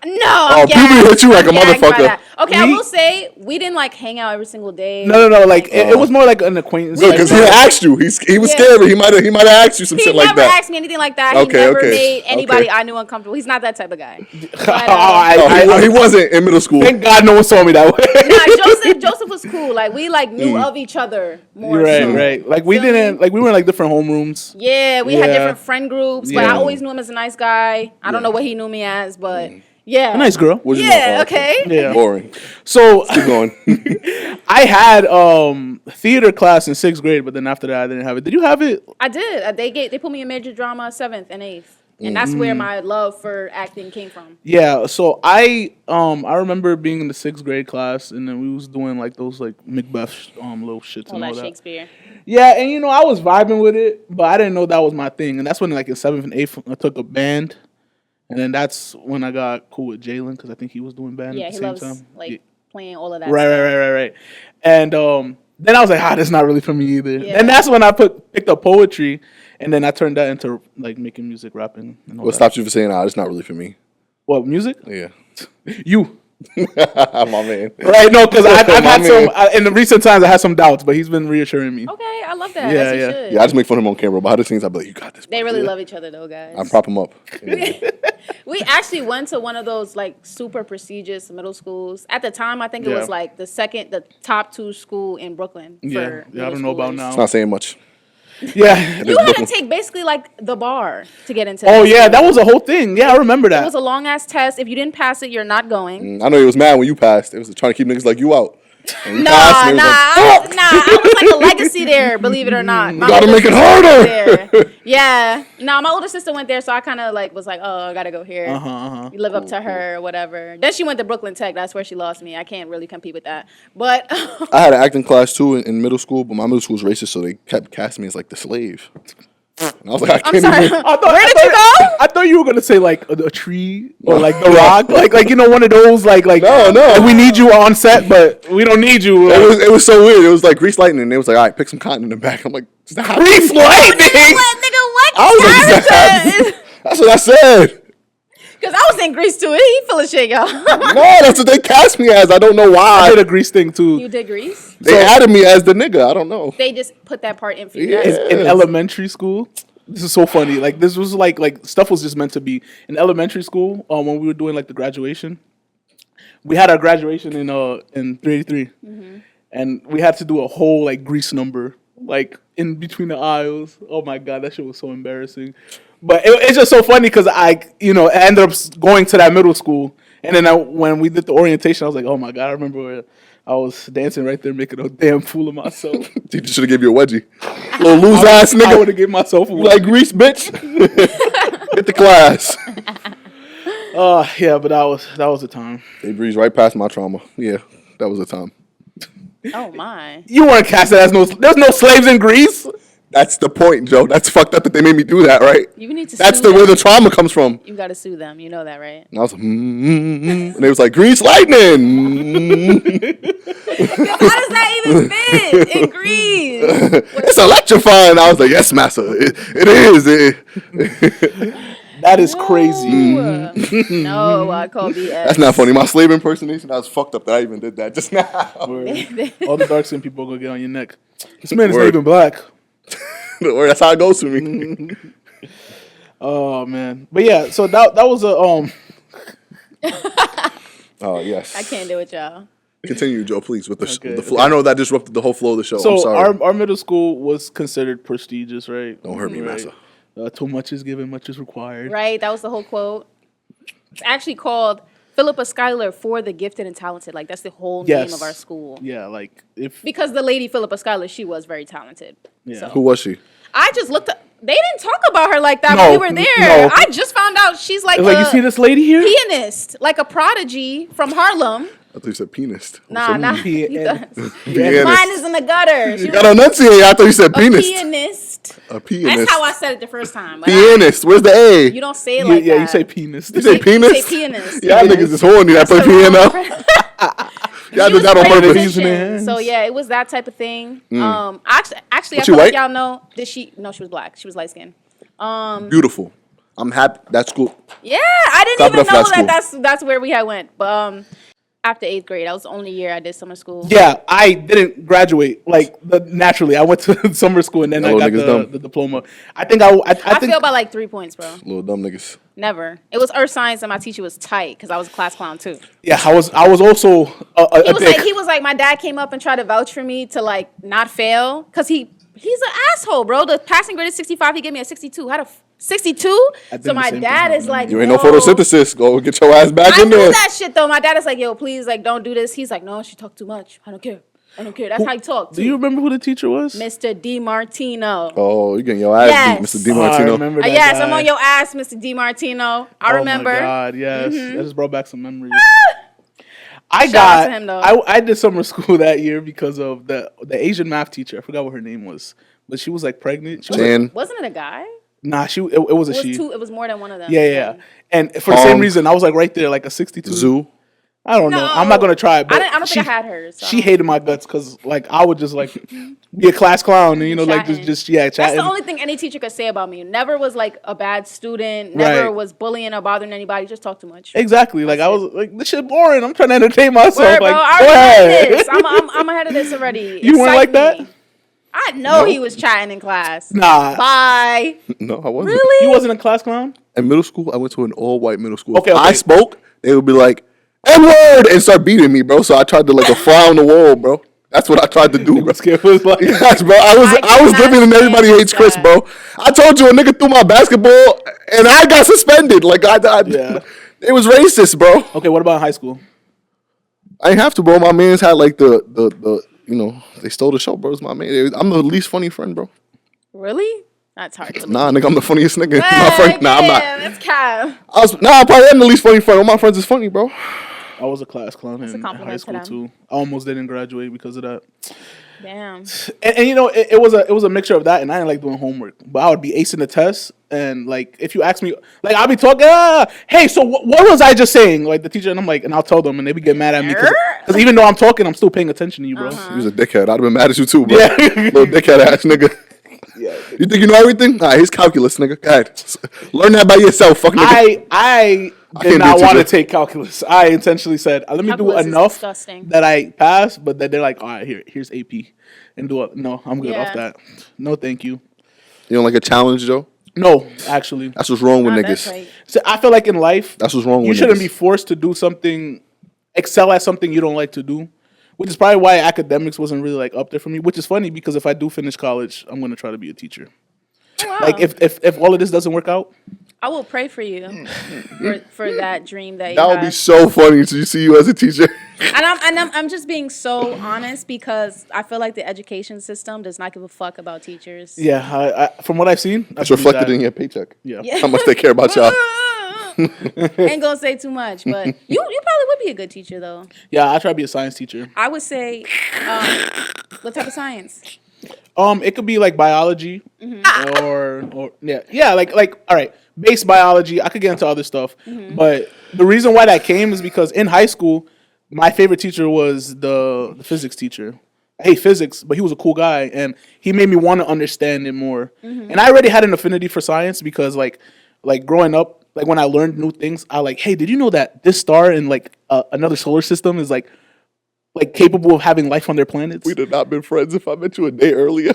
No, Oh, puberty hit you like a motherfucker. Okay, I will say we didn't like hang out every single day. No. Like it was more like an acquaintance. Good, because he asked you. He was scared, but he might have asked you some shit like that. He never asked me anything like that. Okay, he never made anybody I knew uncomfortable. He's not that type of guy. But, he wasn't in middle school. Thank God no one saw me that way. Nah, Joseph was cool. Like we knew of each other more. Right. Like we didn't like we were in like different homerooms. Yeah, we had different friend groups, but I always knew him as a nice guy. I don't know what he knew me as, but yeah, a nice girl. Okay. Yeah, boring. So keep going. I had theater class in 6th grade, but then after that I didn't have it. Did you have it? I did. They put me in major drama 7th and 8th. And that's where my love for acting came from. Yeah, so I remember being in the 6th grade class, and then we was doing like those like Macbeth little shits and all that. Shakespeare. Yeah, and I was vibing with it, but I didn't know that was my thing. And that's when like in 7th and 8th I took a band, and then that's when I got cool with Jalen because I think he was doing band at the same time. Like playing all of that. Right. And then I was like, that's not really for me either. Yeah. And that's when I picked up poetry. And then I turned that into like making music, rapping. And all What stopped you from saying, it's not really for me? What, music? Yeah. You. My man. Right, no, because I've had some, in the recent times I had some doubts, but he's been reassuring me. Okay, I love that. Yeah. Yeah, I just make fun of him on camera. Behind the scenes, I'll be like, you got this. They really love each other though, guys. I prop him up. Yeah. We actually went to one of those like super prestigious middle schools. At the time, I think it was like the top 2 school in Brooklyn. Yeah, I don't know about now. It's not saying much. Yeah. You had to take basically like the bar to get into Oh, yeah, that was a whole thing. Yeah, I remember that. It was a long-ass test. If you didn't pass it, you're not going. I know he was mad when you passed. It was trying to keep niggas like you out. Nah, I was like a legacy there, believe it or not. You gotta make it harder. Yeah. Nah, my older sister went there, so I kind of like was like, oh, I gotta go here. You live up to her or whatever. Then she went to Brooklyn Tech. That's where she lost me. I can't really compete with that. But I had an acting class too in middle school, but my middle school was racist, so they kept casting me as like the slave. And I was like, I'm sorry. Where did you go? I thought you were gonna say like a tree or like the rock, like one of those like no. Like, we need you on set, but we don't need you. It was so weird. It was like Grease Lightning. And it was like, all right, pick some cotton in the back. I'm like, stop. Grease Lightning. What? I was like, that's what I said. Because I was in Grease too. He full of shit, y'all. No, that's what they cast me as. I don't know why. I did a Grease thing too. You did Grease? They added me as the nigga. I don't know. They just put that part in for you. Yeah. guys. In elementary school. This is so funny. Like this was like stuff was just meant to be in elementary school. When we were doing like the graduation, we had our graduation in 383, and we had to do a whole like Grease number like in between the aisles. Oh my god, that shit was so embarrassing. But it's just so funny because I ended up going to that middle school, and then when we did the orientation, I was like, oh my god, I remember I was dancing right there, making a damn fool of myself. Teacher should have gave you a wedgie. Little loose ass nigga. I would have given myself a wedgie. Like Grease, bitch. Hit the class. Yeah, but that was the time. They breezed right past my trauma. Yeah, that was the time. Oh my! You weren't casted as there's no slaves in Greece. That's the point, Joe. That's fucked up that they made me do that, right? You need to. That's sue where them. the trauma comes from. You got to sue them. You know that, right? And I was like, and they was like, Grease Lightning. How does that even fit in Greece? It's electrifying. I was like, yes, master. It is. That is crazy. No, I call BS. That's not funny. My slave impersonation, I was fucked up that I even did that just now. All the dark skinned people are gonna get on your neck. This man is not even black. That's how it goes for me. Oh man, but yeah. So that was a Oh yes. I can't do it, y'all. Continue, Joe, please, with the Okay, flow. I know that disrupted the whole flow of the show. I'm So sorry. our middle school was considered prestigious, right? Don't hurt me, massa. Too much is given, much is required. Right? That was the whole quote. It's actually called Philippa Schuyler for the Gifted and Talented. Like, that's the whole name of our school. Yeah, like Because the lady Philippa Schuyler, she was very talented. Yeah. So. Who was she? I just looked up. They didn't talk about her like that No, when we were there. no. I just found out she's like you see this lady here? pianist, like a prodigy from Harlem. I thought you said penis. Nah. Pianist. Mine is in the gutter. She You gotta enunciate. I thought you said a penis. pianist. A pianist. That's how I said it the first time. But Pianist. Where's the A? you don't say it like that. Yeah, you say penis. You say penis? You say pianist. Y'all niggas is horny. I play piano. Y'all She did was that a on great purpose. musician. So yeah, it was that type of thing. Actually, I Was she feel like white? y'all know. No, she was black. She was light skinned. Beautiful. I'm happy. That's cool. Yeah, I didn't Clap it even up for know that school. that's where we had went. But after 8th grade, that was the only year I did summer school. Yeah, I didn't graduate naturally. I went to summer school and then I Little got niggas dumb. the diploma. I think I I think failed by like 3 points, bro. Little dumb niggas. Never. It was earth science, and my teacher was tight because I was a class clown too. yeah, I was also a dick. He was like, my dad came up and tried to vouch for me to like not fail because he's an asshole, bro. The passing grade is 65. He gave me a 62. How the 62? So my dad is like, You ain't no photosynthesis. Go get your ass back I in knew there. that shit though. My dad is like, yo, please, like, don't do this. He's like, no, she talked too much. I don't care. That's how he talked. Do you remember who the teacher was? Mr. DiMartino. Oh, you getting your ass Yes. beat, Mr. Oh, I DiMartino. remember that Yes, guy. I'm on your ass, Mr. DiMartino. I remember. Oh my God, yes. That just brought back some memories. Shout out to him, though. I did summer school that year because of the Asian math teacher. I forgot what her name was, but she was like pregnant. She was like, Jan. Wasn't it a guy? nah, it was a It was she. two. It was more than one of them. Yeah. And for the same reason, I was like right there, like a 62. Zoo. I don't know. I'm not gonna try it. But I don't think I had her. So. She hated my guts because like I would just like be a class clown and like Chatting. just That's chatting. the only thing any teacher could say about me. Never was like a bad student. Never Right. was bullying or bothering anybody. Just talk too much. Exactly. Like I was like, this shit boring. I'm trying to entertain myself. Word, like, bro. I go already ahead. had this. I'm ahead of this already. You weren't Excite like that? me. I know he was chatting in class. Nah. No, Bye. I wasn't. Really? You wasn't a class clown? In middle school, I went to an all-white middle school. Okay, If I okay. spoke, they would be like, N-word, and start beating me, bro. So I tried to like a fly on the wall, bro. That's what I tried to do, bro. It was like, Yes, bro. I was cannot living in Everybody stand Hates Chris, that. bro. I told you a nigga threw my basketball, and I got suspended. Like Yeah. It was racist, bro. okay, what about high school? I ain't have to, bro. My man's had like the they stole the show, bro. It's my man. I'm the least funny friend, bro. Really? That's hard to believe. Nah, nigga, I'm the funniest nigga. Hey, My friend, nah, I'm not. That's cap. I probably am the least funny friend. All my friends is funny, bro. I was a class clown in compliment high to school them. too. I almost didn't graduate because of that. Damn. And you know, it was a mixture of that, and I didn't like doing homework. But I would be acing the test, and like if you ask me, like I'll be talking, hey, so what was I just saying? Like the teacher, and I'm like, and I'll tell them, and they be get mad at me because even though I'm talking, I'm still paying attention to you, bro. He was a dickhead. I'd have been mad at you too, bro. Yeah. Little dickhead ass nigga. Yeah. You think you know everything? Nah, he's calculus, nigga. Go ahead. Learn that by yourself, fuck nigga. I can't did be a not want to teacher. take calculus. I intentionally said, let me Calculus do is enough disgusting. that I pass, but then they're like, all right, here's AP, and do it. No, I'm good off Yeah. that. No, thank you. You don't like a challenge, Joe? No, actually. That's what's wrong with Nah, niggas. that's right. So I feel like in life, That's what's wrong you with shouldn't niggas. be forced to do something, excel at something you don't like to do, which is probably why academics wasn't really like up there for me. Which is funny because if I do finish college, I'm gonna try to be a teacher. Oh, wow. Like if all of this doesn't work out, I will pray for you for that dream that you That would have. be so funny to see you as a teacher. And I'm just being so honest because I feel like the education system does not give a fuck about teachers. yeah, I, from what I've seen, It's reflected in your paycheck. Yeah. Yeah. How much they care about y'all. Ain't gonna say too much, but you probably would be a good teacher though. Yeah, I try to be a science teacher. I would say, what type of science? It could be like biology Mm-hmm. or yeah, like all right, base biology. I could get into other stuff, Mm-hmm. but the reason why that came is because in high school, my favorite teacher was the physics teacher. I hate physics, but he was a cool guy, and he made me want to understand it more. Mm-hmm. And I already had an affinity for science because like growing up, like when I learned new things, I like, hey, did you know that this star in like another solar system is like capable of having life on their planets? We'd have not been friends if I met you a day earlier.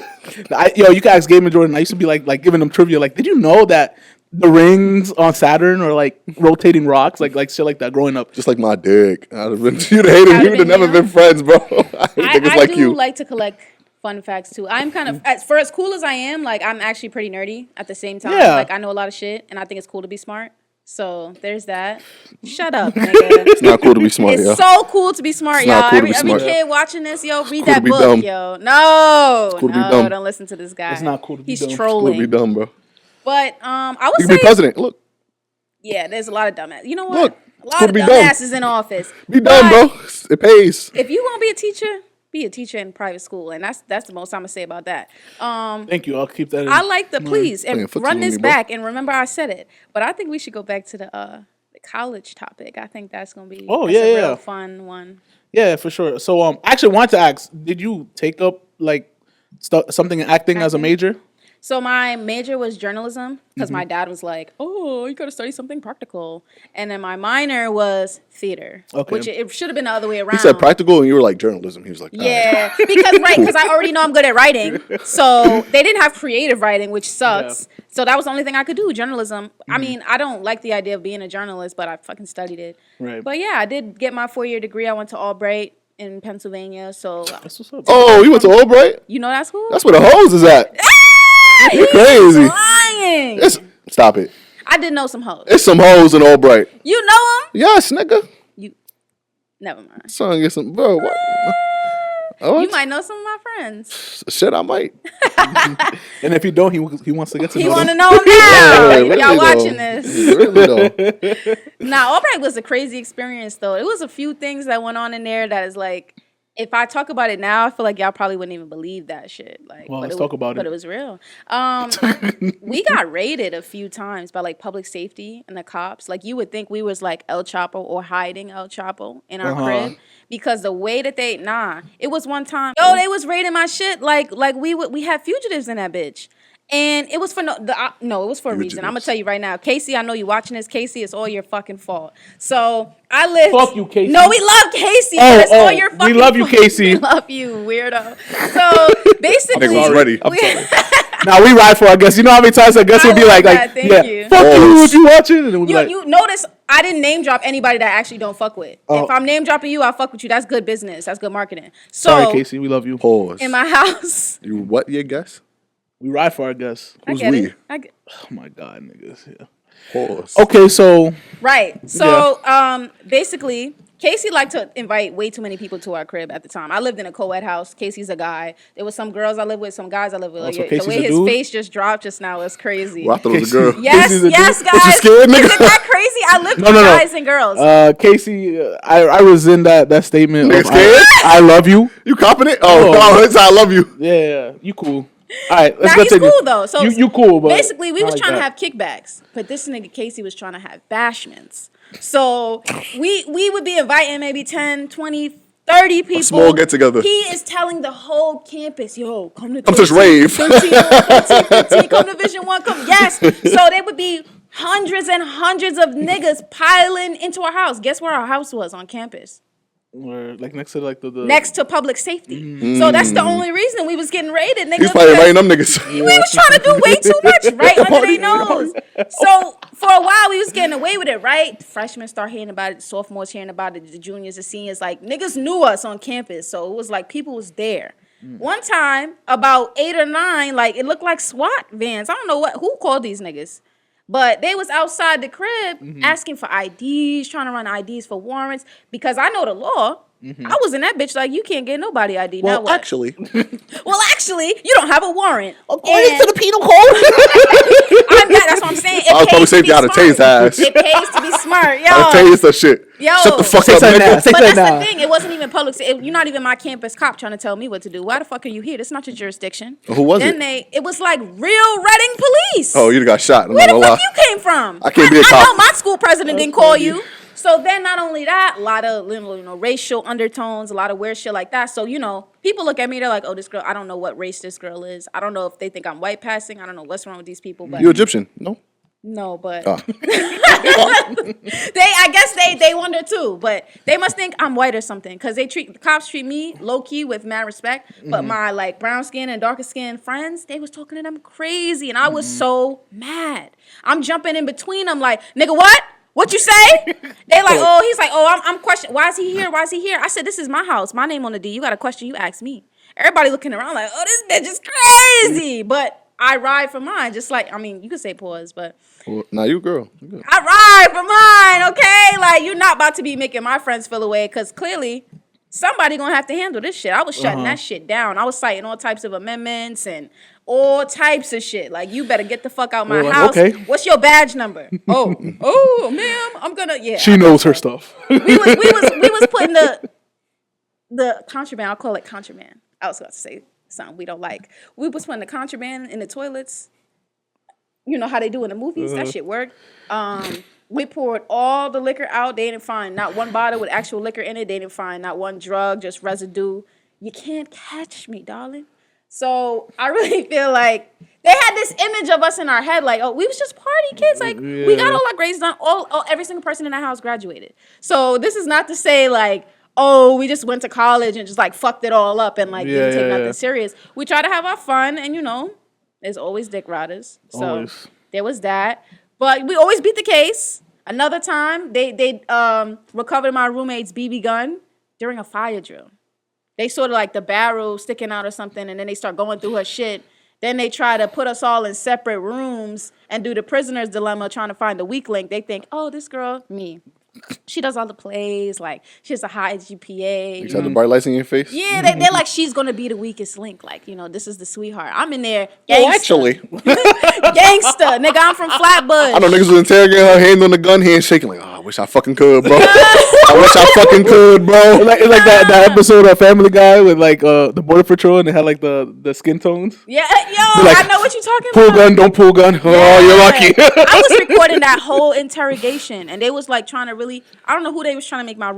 You can ask Game and Jordan. I used to be like giving them trivia. Like, did you know that the rings on Saturn are like rotating rocks? Like shit like that. Growing up, Just like my dick. I'd have been, you'd have hated me. I'd We'd have have never been been friends, bro. I hate niggas I like do you. like to collect fun facts too. I'm kind of for as cool as I am, like I'm actually pretty nerdy at the same time. Yeah. Like I know a lot of shit, and I think it's cool to be smart. So there's that. Shut up, nigga. It's not cool to be smart, It's yo. so cool to be smart, It's y'all. not cool to be Every smart. kid watching this, yo, read cool to that be book, dumb. yo. No, cool to be no, dumb. don't listen to this guy. It's not cool to be He's dumb. It's Cool trolling. to be dumb, bro. But I would You say, can be president. Look, yeah, there's a lot of dumbass. You know what? Look, a lot cool of to be dumb. dumbasses in office. be dumb, But bro. It pays. if you want to be a teacher, be a teacher in private school, and that's the most I'm gonna say about that. thank you. I'll keep that. In. I like the please and Playing footsie run with this me, bro. back and remember I said it, but I think we should go back to the college topic. I think that's gonna be Oh, that's a yeah, real yeah. fun one. Yeah, for sure. So I actually wanted to ask, did you take up like something in acting as a Acting? major? So my major was journalism because my dad was like, "Oh, you got to study something practical," and then my minor was theater, which it should have been the other way around. He said practical, and you were like journalism. He was like, yeah, because I already know I'm good at writing. So they didn't have creative writing, which sucks. Yeah. So that was the only thing I could do, journalism. I mean, I don't like the idea of being a journalist, but I fucking studied it. Right. But yeah, I did get my 4-year degree. I went to Albright in Pennsylvania. So that's what's up. Oh, you went to Albright? You know that school? That's where the hoes is at. You're crazy. Lying. Stop it. I did know some hoes. It's some hoes in Albright. You know them? Yes, nigga. Never mind. Son, get some, bro. What? You might know some of my friends. Shit, I might. And if you don't, he wants to get to know. He want to know him now. Really Y'all though. watching this? Really though. Nah, Albright was a crazy experience though. It was a few things that went on in there that is like, if I talk about it now, I feel like y'all probably wouldn't even believe that shit. Like, well, let's talk about it. But it was real. We got raided a few times by like public safety and the cops. Like you would think we was like El Chapo or hiding El Chapo in our crib because the way that it was one time. Yo, they was raiding my shit. Like we had fugitives in that bitch. And it was for it was for a reason. I'm gonna tell you right now, Casey. I know you watching this, Casey. It's all your fucking fault. So I lived. Fuck you, Casey. No, we love Casey. But it's all your fucking. We love you, Casey. We love you, weirdo. So basically, I was ready. Now we ride for our guests. You know how many times our guests would be like, thank you. Fuck you, if you watching. And we'll be like, you notice I didn't name drop anybody that I actually don't fuck with. If I'm name dropping you, I'll fuck with you. That's good business. That's good marketing. So sorry, Casey. We love you. Pause. In my house. You what? Your guess? We ride for our guests. Who's we? Oh my god, niggas. Yeah. Pause. Okay, so right. So basically, Casey liked to invite way too many people to our crib at the time. I lived in a co-ed house. Casey's a guy. There was some girls I lived with, some guys I lived with. So the way his face just dropped just now was crazy. Well, I thought it was a girl. Yes, guys. You scared, nigga? Isn't that crazy? I lived with guys and girls. Casey, I rescind that statement. Nigga scared? I love you. You confident? Oh, that's how I love you. Yeah, you cool. All right, let's now continue. He's cool though. So you cool, but basically we was like trying to have kickbacks, but this nigga Casey was trying to have bashments. So we would be inviting maybe 10, 20, 30 people. A small get together. He is telling the whole campus, yo, come to this rave. 13, come to Vision 1, come. Yes. So there would be hundreds and hundreds of niggas piling into our house. Guess where our house was on campus? Or like next to like the next to public safety. So that's the only reason we was getting raided, nigga. He's probably inviting them niggas. We was trying to do way too much right under their nose. So for a while we was getting away with it, right? Freshmen start hearing about it, sophomores hearing about it, the juniors, the seniors, like niggas knew us on campus. So it was like people was there. One time, about 8 or 9, like it looked like SWAT vans. I don't know who called these niggas. But they was outside the crib asking for IDs, trying to run IDs for warrants. Because I know the law. I was in that bitch like, you can't get nobody ID. Well, now what? actually, you don't have a warrant. according to the penal code. That's what I'm saying. I was probably safety out of Tay's ass. It pays to be smart. Yo. I tase the shit. Yo. Shut the fuck up, nigga. But that's the thing. It wasn't even public. You're not even my campus cop trying to tell me what to do. Why the fuck are you here? That's not your jurisdiction. Who was it? It was like real Reading police. Oh, you got shot. Where the fuck you came from? I can't be a cop. I know my school president didn't call you. So then not only that, a lot of racial undertones, a lot of weird shit like that. So, people look at me, they're like, oh, this girl, I don't know what race this girl is. I don't know if they think I'm white passing. I don't know what's wrong with these people. But you Egyptian? No. No, but I guess they wonder too, but they must think I'm white or something because the cops treat me low key with mad respect, but my like brown skin and darker skin friends, they was talking to them crazy, and I was so mad. I'm jumping in between them like, nigga, what you say? They like, he's like, I'm questioning. Why is he here? Why is he here? I said, this is my house. My name on the D. You got a question? You ask me. Everybody looking around like, this bitch is crazy, but I ride for mine, just like, you could say pause, but. Well, now you girl. I ride for mine, okay? Like, you're not about to be making my friends feel away, because clearly, somebody gonna have to handle this shit. I was shutting that shit down. I was citing all types of amendments and all types of shit. Like, you better get the fuck out my house. Okay. What's your badge number? Oh, ma'am, I'm gonna, yeah. She knows her stuff. we was putting the contraband, I'll call it contraband. I was about to say something we don't like. We was putting the contraband in the toilets. You know how they do in the movies? That shit worked. We poured all the liquor out. They didn't find not one bottle with actual liquor in it. They didn't find not one drug, just residue. You can't catch me, darling. So I really feel like they had this image of us in our head, like, oh, we was just party kids. Like, we got all our grades done. Every single person in our house graduated. So this is not to say, like, oh, we just went to college and just, like, fucked it all up and, like, didn't take nothing serious. We try to have our fun, and, you know, there's always dick riders. So there was that. But we always beat the case. Another time, they recovered my roommate's BB gun during a fire drill. They sort of, like, the barrel sticking out or something, and then they start going through her shit. Then they try to put us all in separate rooms and do the prisoner's dilemma, trying to find the weak link. They think, oh, this girl, me. She does all the plays. Like, she has a high GPA. You had the bright lights in your face? Yeah, they're like, she's going to be the weakest link. Like, you know, this is the sweetheart. I'm in there. Oh, actually. Gangster. Nigga, I'm from Flatbush. I know niggas was interrogating her, hand on the gun, hand shaking. Like, oh, I wish I fucking could, bro. I wish I fucking could, bro. It's like that episode of Family Guy with, like, the Border Patrol, and they had, like, the skin tones. Yeah, yo, like, I know what you're talking pull about. Pull gun, don't pull gun. Oh, you're lucky. I was recording that whole interrogation, and they was, like, trying to really, I don't know who they was trying to make my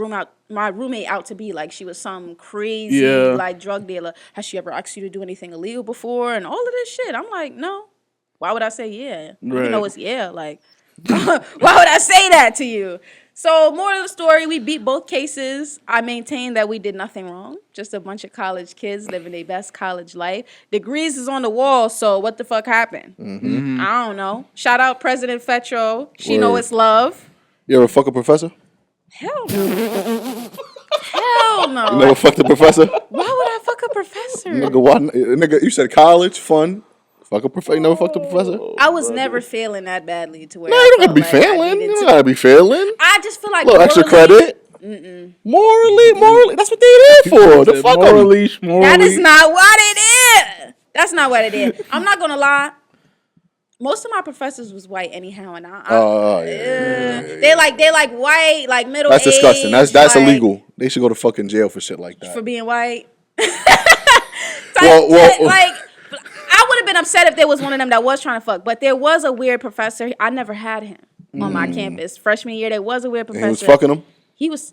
roommate out to be. Like, she was some crazy, like, drug dealer. Has she ever asked you to do anything illegal before? And all of this shit. I'm like, no. Why would I say yeah? Right. You know it's yeah. Like, why would I say that to you? So, moral of the story, we beat both cases. I maintain that we did nothing wrong. Just a bunch of college kids living their best college life. Degrees is on the wall, so what the fuck happened? Mm-hmm. I don't know. Shout out President Fetro. She know it's love. You ever fuck a professor? Hell no. Hell no. You never fucked a professor? Why would I fuck a professor? Nigga, you said college, fun. Fuck a professor. You never fucked a professor? I was never failing that badly to where. No, you don't gotta be failing. You don't gotta be failing. I just feel like a little extra credit. Morally, that's what they there for. The fuck morally. That is not what it is. That's not what it is. I'm not gonna lie. Most of my professors was white anyhow, and they like white, like middle. That's disgusting. That's illegal. They should go to fucking jail for shit like that. For being white. Well, I would have been upset if there was one of them that was trying to fuck, but there was a weird professor. I never had him on my campus. Freshman year, there was a weird professor. And he was fucking them?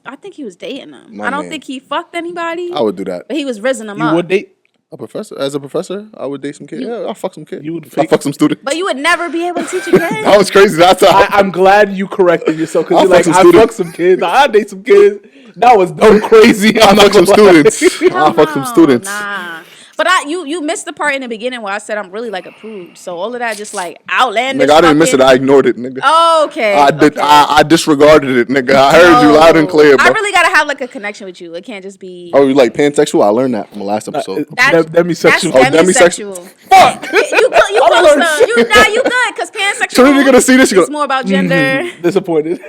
I think he was dating them. I don't think he fucked anybody. I would do that. But he was rizzing them up. You would date? A professor? As a professor, I would date some kids. Yeah, I'll fuck some kids. You would I'll fuck some students. But you would never be able to teach a kid. That was crazy. That's I'm glad you corrected yourself, because you're like, I fuck some kids. I date some kids. That was dumb crazy. I'll fuck some students. I'll fuck some students. Nah. But you missed the part in the beginning where I said I'm really like a prude. So all of that just like outlandish. Nigga, I didn't miss it. I ignored it, nigga. Oh, okay. I disregarded it, nigga. I heard you loud and clear, bro. I really gotta have like a connection with you. It can't just be. Oh, you like pansexual? I learned that from the last episode. Demisexual. Demisexual. Fuck. You close. You good because pansexual. So you're gonna see this. It's more about gender. Disappointed.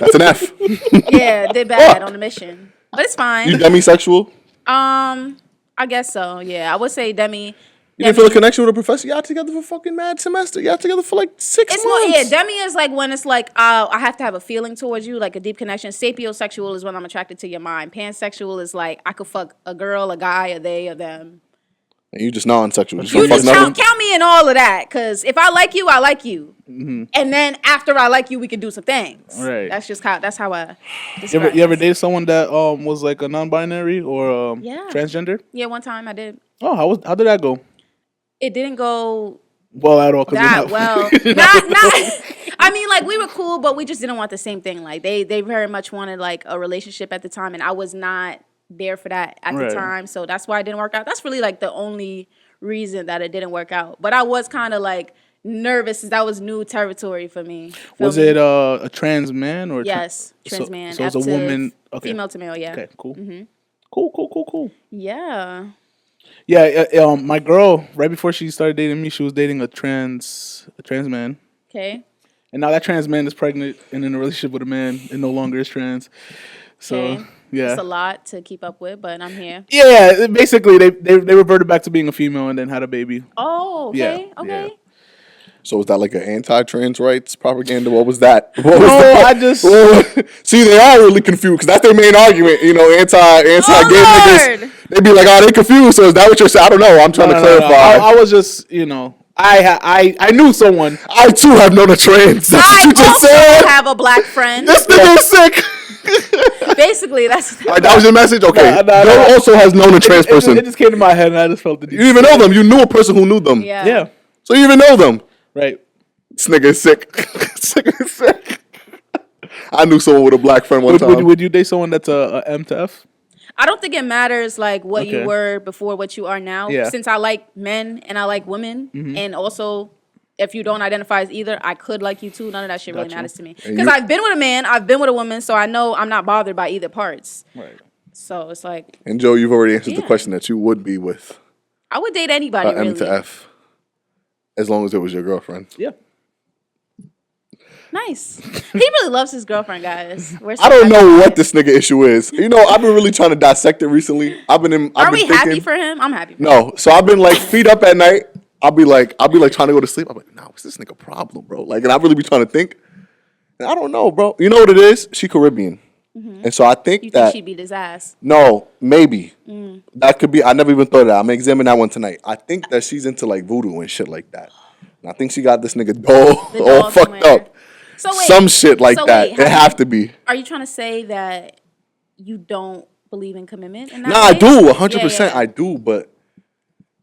That's an F. Yeah, did bad on the mission, but it's fine. You demisexual? I guess so. Yeah, I would say demi. You didn't feel a connection with a professor? Y'all together for fucking mad semester. Y'all together for like 6 months. More, yeah, demi is like when it's like I have to have a feeling towards you, like a deep connection. Sapiosexual is when I'm attracted to your mind. Pansexual is like I could fuck a girl, a guy, a they, or them. And you just non-sexual. You just count me in all of that, because if I like you, I like you. Mm-hmm. And then after I like you, we can do some things. Right. That's how I You ever dated someone that was like a non-binary or transgender? Yeah, one time I did. Oh, how did that go? It didn't go well at all. That well. not. I mean, like, we were cool, but we just didn't want the same thing. Like, they very much wanted like a relationship at the time, and I was not there for that at the time, so that's why it didn't work out. That's really like the only reason that it didn't work out. But I was kind of like nervous, since that was new territory for me. Was it a trans man or yes, trans man? So it's a woman, female to male. Yeah. Okay, cool. Mm-hmm. Cool. Yeah. Yeah. My girl, right before she started dating me, she was dating a trans man. Okay. And now that trans man is pregnant and in a relationship with a man and no longer is trans. So. Okay. Yeah. It's a lot to keep up with, but I'm here. Yeah, basically they reverted back to being a female and then had a baby. Oh, okay. Yeah, okay. Yeah. So was that like an anti-trans rights propaganda? What was that? I just see, they are really confused because that's their main argument. You know, anti-gay niggas. They be like, they confused. So is that what you're saying? I don't know. I'm trying to clarify. No. I was just, I knew someone. I too have known a trans. That's what you just said. I have a black friend. This nigga is sick. Basically, that's. All right, that was your message? Okay. Nah. Joe also has known a trans person. It just came to my head and I just felt the need. You even know them. You knew a person who knew them. Yeah. So you even know them. Right. This nigga is sick. This nigga is sick. I knew someone with a black friend one time. Would you date someone that's a M to F? I don't think it matters like what Okay. you were before what you are now. Yeah. Since I like men and I like women, and also if you don't identify as either, I could like you too. None of that shit really matters to me. Because I've been with a man, I've been with a woman, so I know I'm not bothered by either parts. Right. So it's like And Joe, you've already answered the Yeah. question that you would be with I would date anybody. M Really. to F, as long as it was your girlfriend. Yeah. Nice. He really loves his girlfriend, guys. We're so I don't happy know for what him. this nigga issue is. You know, I've been really trying to dissect it recently. I've been Are we thinking, happy for him? I'm happy. For him. No, so I've been like feet up at night. I'll be like trying to go to sleep. I'm like, nah, what's this nigga problem, bro? Like, and I really be trying to think. And I don't know, bro. You know what it is? She Caribbean, and so I think You that think she'd beat his ass? no, maybe that could be. I never even thought of that. I'm gonna examine that one tonight. I think that she's into like voodoo and shit like that. And I think she got this nigga The all doll fucked somewhere. up. So wait, Some shit like so that. wait, It have to be. Are you trying to say that you don't believe in commitment? In that Nah, I way? do. Yeah, 100%. yeah. I do, but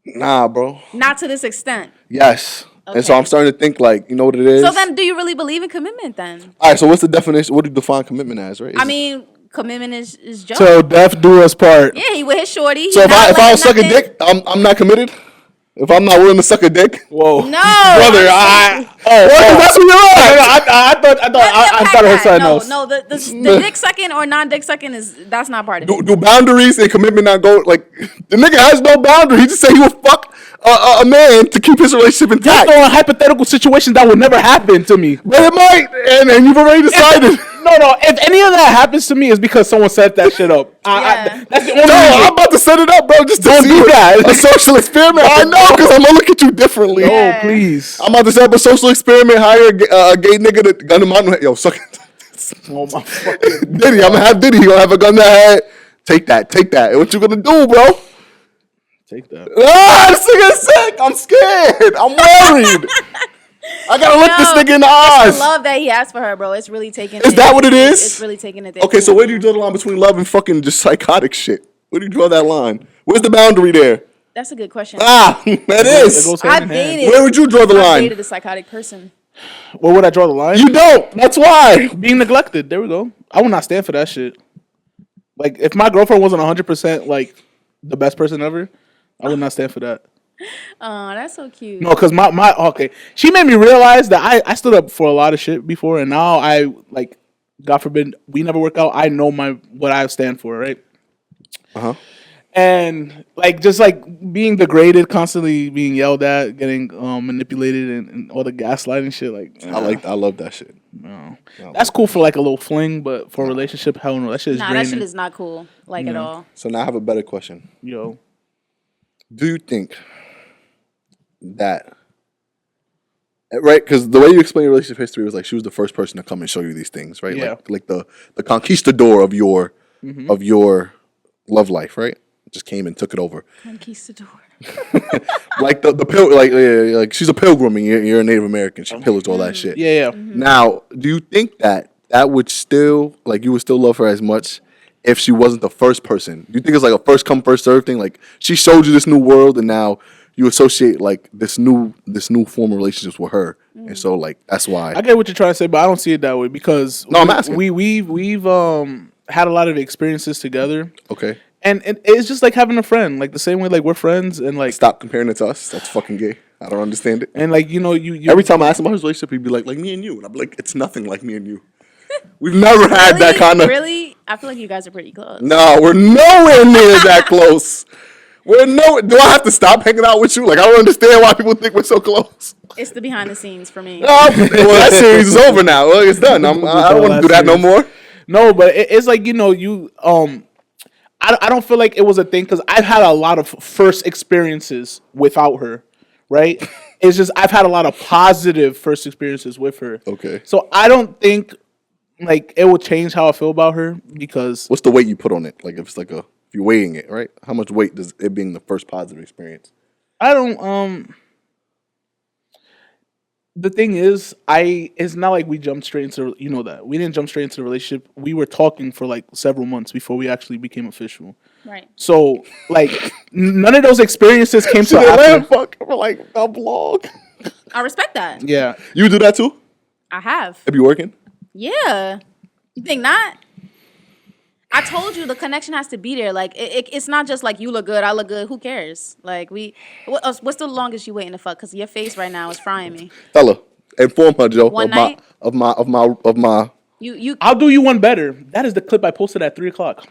nah, bro. Not to this extent. Yes. And so Okay. I'm starting to think like, you know what it is? So then, do you really believe in commitment then? All right, so what's the definition? What do you define commitment as, right? I mean, commitment is joke. So death do us part. Yeah, he with his shorty. so he if I not was sucking letting dick, I'm not committed? If I'm not willing to suck a dick? Whoa. nothing- No, Brother, that's what you're I thought I heard something no, else. no, the dick sucking or non-dick sucking that's not part of it. Do boundaries and commitment not go, like, the nigga has no boundary. He just said he would fuck a man to keep his relationship You're intact. throwing hypothetical situations that will never happen to me. But it might, and you've already decided. No. If any of that happens to me, it's because someone set that shit up. Yeah. That's the only No, reason. I'm about to set it up, bro. Just Don't see do what- that. A social experiment. I know, because I'm gonna look at you differently. Oh, please. I'm about to set up a social experiment. Hire a gay nigga to gun him out. Yo, suck it. Oh, my fucking. Diddy, I'm gonna have Diddy. He gonna have a gun to head. Take that. And what you gonna do, bro? Take that. This nigga's sick. I'm scared. I'm worried. I gotta look this nigga in the eyes. It's the love that he has for her, bro. It's really taking. Is that what it is? It's really taking it there. Okay, so where do you draw the line between love and fucking just psychotic shit? Where do you draw that line? Where's the boundary there? That's a good question. That It is. goes hand I've in hand. dated. Where would you draw the I've line? dated a psychotic person. Where would I draw the line? You don't. That's why. Being neglected. There we go. I would not stand for that shit. Like, if my girlfriend wasn't 100% like the best person ever, I would not stand for that. Oh, that's so cute. No, because okay. She made me realize that I stood up for a lot of shit before, and now I, like, God forbid, we never work out. I know what I stand for, right? Uh-huh. And, like, just, like, being degraded, constantly being yelled at, getting manipulated, and all the gaslighting shit, like, I love that shit. no. That's cool for, like, a little fling, but for a relationship, hell no. That shit is Nah, draining. that shit is not cool, like at all. So now I have a better question. Yo. Do you think that, right? Because the way you explain your relationship history was like she was the first person to come and show you these things, right? Yeah. Like the conquistador of your love life, right? Just came and took it over. Conquistador. Like like she's a pilgrim and you're a Native American. She pillaged all that shit. Yeah. Now, do you think that would still, like, you would still love her as much if she wasn't the first person? Do you think it's like a first come first serve thing? Like she showed you this new world and now you associate like this new form of relationships with her, and so like that's why. I get what you're trying to say, but I don't see it that way because No, I'm asking. We've had a lot of experiences together, Okay, and it's just like having a friend, like the same way like we're friends, and like stop comparing it to us. That's fucking gay. I don't understand it. and like you Every time I ask him about his relationship, he'd be like me and you, and I'm like, it's nothing like me and you. We've never had that kind of. Really? I feel like you guys are pretty close. No, we're nowhere near that close. Do I have to stop hanging out with you? Like, I don't understand why people think we're so close. It's the behind the scenes for me. Well, that series is over now. Well, it's done. I don't want to do that no more. No, but it's like I don't feel like it was a thing because I've had a lot of first experiences without her, right? It's just I've had a lot of positive first experiences with her. Okay. So I don't think like it will change how I feel about her because What's the weight you put on it? Like, if you're weighing it, right? How much weight does it being the first positive experience? I don't The thing is, it's not like we jumped straight into, you know that. We didn't jump straight into the relationship. We were talking for like several months before we actually became official. Right. So, like, none of those experiences came to after. Fuck for like a blog. I respect that. Yeah. You do that too? I have. It be working? Yeah. You think not? I told you the connection has to be there. Like it's not just like you look good, I look good. Who cares? Like what's the longest you waiting to fuck? Because your face right now is frying me. Fella, inform her, Joe. One night? Of my. You. I'll do you one better. That is the clip I posted at 3:00.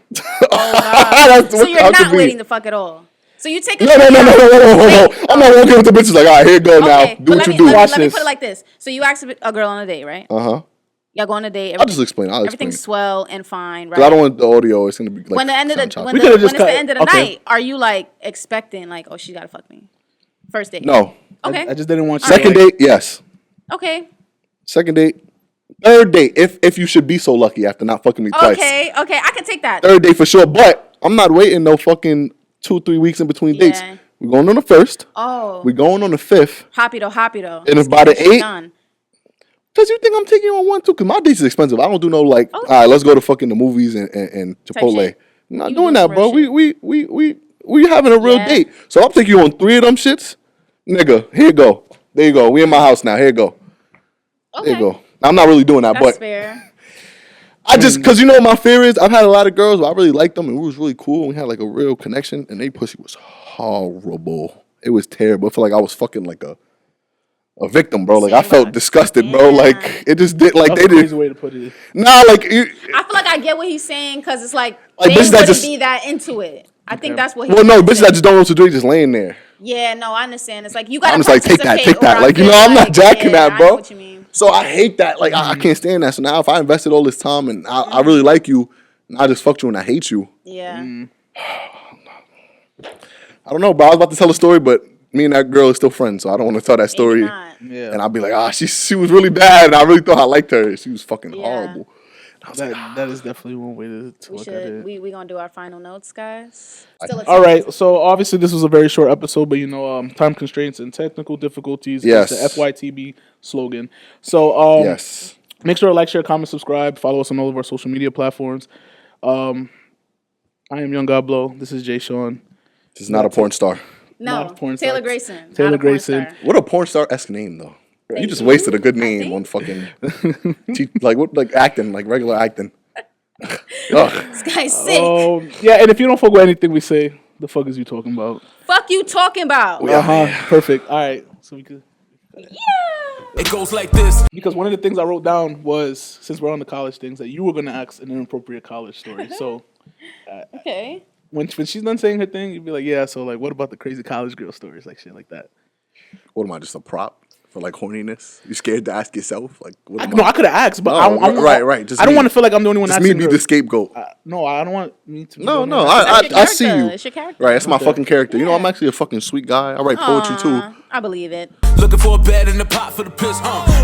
So you're not waiting to fuck at all. So you take a No. I'm not walking with the bitches like, all right, here you go now. Do what you do. Let me put it like this. So you ask a girl on a date, right? Y'all go on a date. I'll just explain. Everything's swell and fine, right? Because I don't want the audio. It's gonna be like when the end of the Okay. night, are you like expecting like, oh, she gotta fuck me? First date. No. Okay. I just didn't want you. Second date, yes. Okay. Second date. Third date, if you should be so lucky after not fucking me twice. Okay. I can take that. Third date for sure, but I'm not waiting no fucking 2-3 weeks in between dates. We're going on the 1st. Oh. We're going on the 5th. Happy though. And if by the 8th. Because you think I'm taking you on one, too? Because my dates is expensive. I don't do no, like, all right, let's go to fucking the movies and Chipotle. I'm not doing that, bro. We having a real date. So I'll take you on 3 of them shits. Nigga, here you go. There you go. We in my house now. Here you go. Okay. There you go. I'm not really doing that, That's but fair. I just, because you know what my fear is? I've had a lot of girls where I really liked them and we was really cool. And we had like a real connection and they pussy was horrible. It was terrible. I feel like I was fucking like a victim, bro. Like I felt disgusted, bro. Like it just did. Like That's they a crazy did. way to put it. Nah, like I feel like I get what he's saying because it's like Like, they bitches that wouldn't just- be that into it. I think that's what. Well, no, bitches that just don't know what to do, they just laying there. Yeah, no, I understand. It's like you gotta. I'm just like, take that. Like, you know, I'm not jacking that, bro. I know what you mean. So I hate that. Like I can't stand that. So now if I invested all this time and I really like you, and I just fucked you and I hate you. Yeah. I don't know, bro. I was about to tell a story, but me and that girl is still friends, so I don't want to tell that story. Not. Yeah. And I'll be like, she was really bad, and I really thought I liked her. She was fucking horrible. That is definitely one way to look at it. We gonna do our final notes, guys. Still a All right, so obviously this was a very short episode, but you know, time constraints and technical difficulties Yes. is the FYTB slogan. So Yes. make sure to like, share, comment, subscribe, follow us on all of our social media platforms. I am Young God Blow. This is Jay Sean. She's not a porn star. No, Not a porn Taylor star. Grayson. Taylor not a porn Grayson. star. What a porn star-esque name, though. You just wasted a good name on fucking, like acting, like regular acting. Ugh. This guy's sick. Yeah, and if you don't fuck with anything we say, the fuck is you talking about? Fuck you talking about. Perfect. All right, so we could. It goes like this. Because one of the things I wrote down was, since we're on the college things, that you were gonna ask an inappropriate college story. So Okay. when she's done saying her thing, you'd be like, yeah. So like, what about the crazy college girl stories, like shit like that? What am I, just a prop for like horniness? You scared to ask yourself? Like, what am No, I could have asked, but right. Just I don't me. want to feel like I'm the only one Just asking. me be the scapegoat. No, I don't want me to. Be No, the no, one asking. I see you. It's your character. Right, that's my Okay. fucking character. You know, I'm actually a fucking sweet guy. I write poetry too. I believe it. Looking for a bed in the pot for the piss,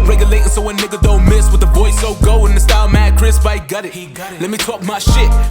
regulating so a nigga don't miss with the voice so go and the style mad crisp, I got it. Let me talk my shit.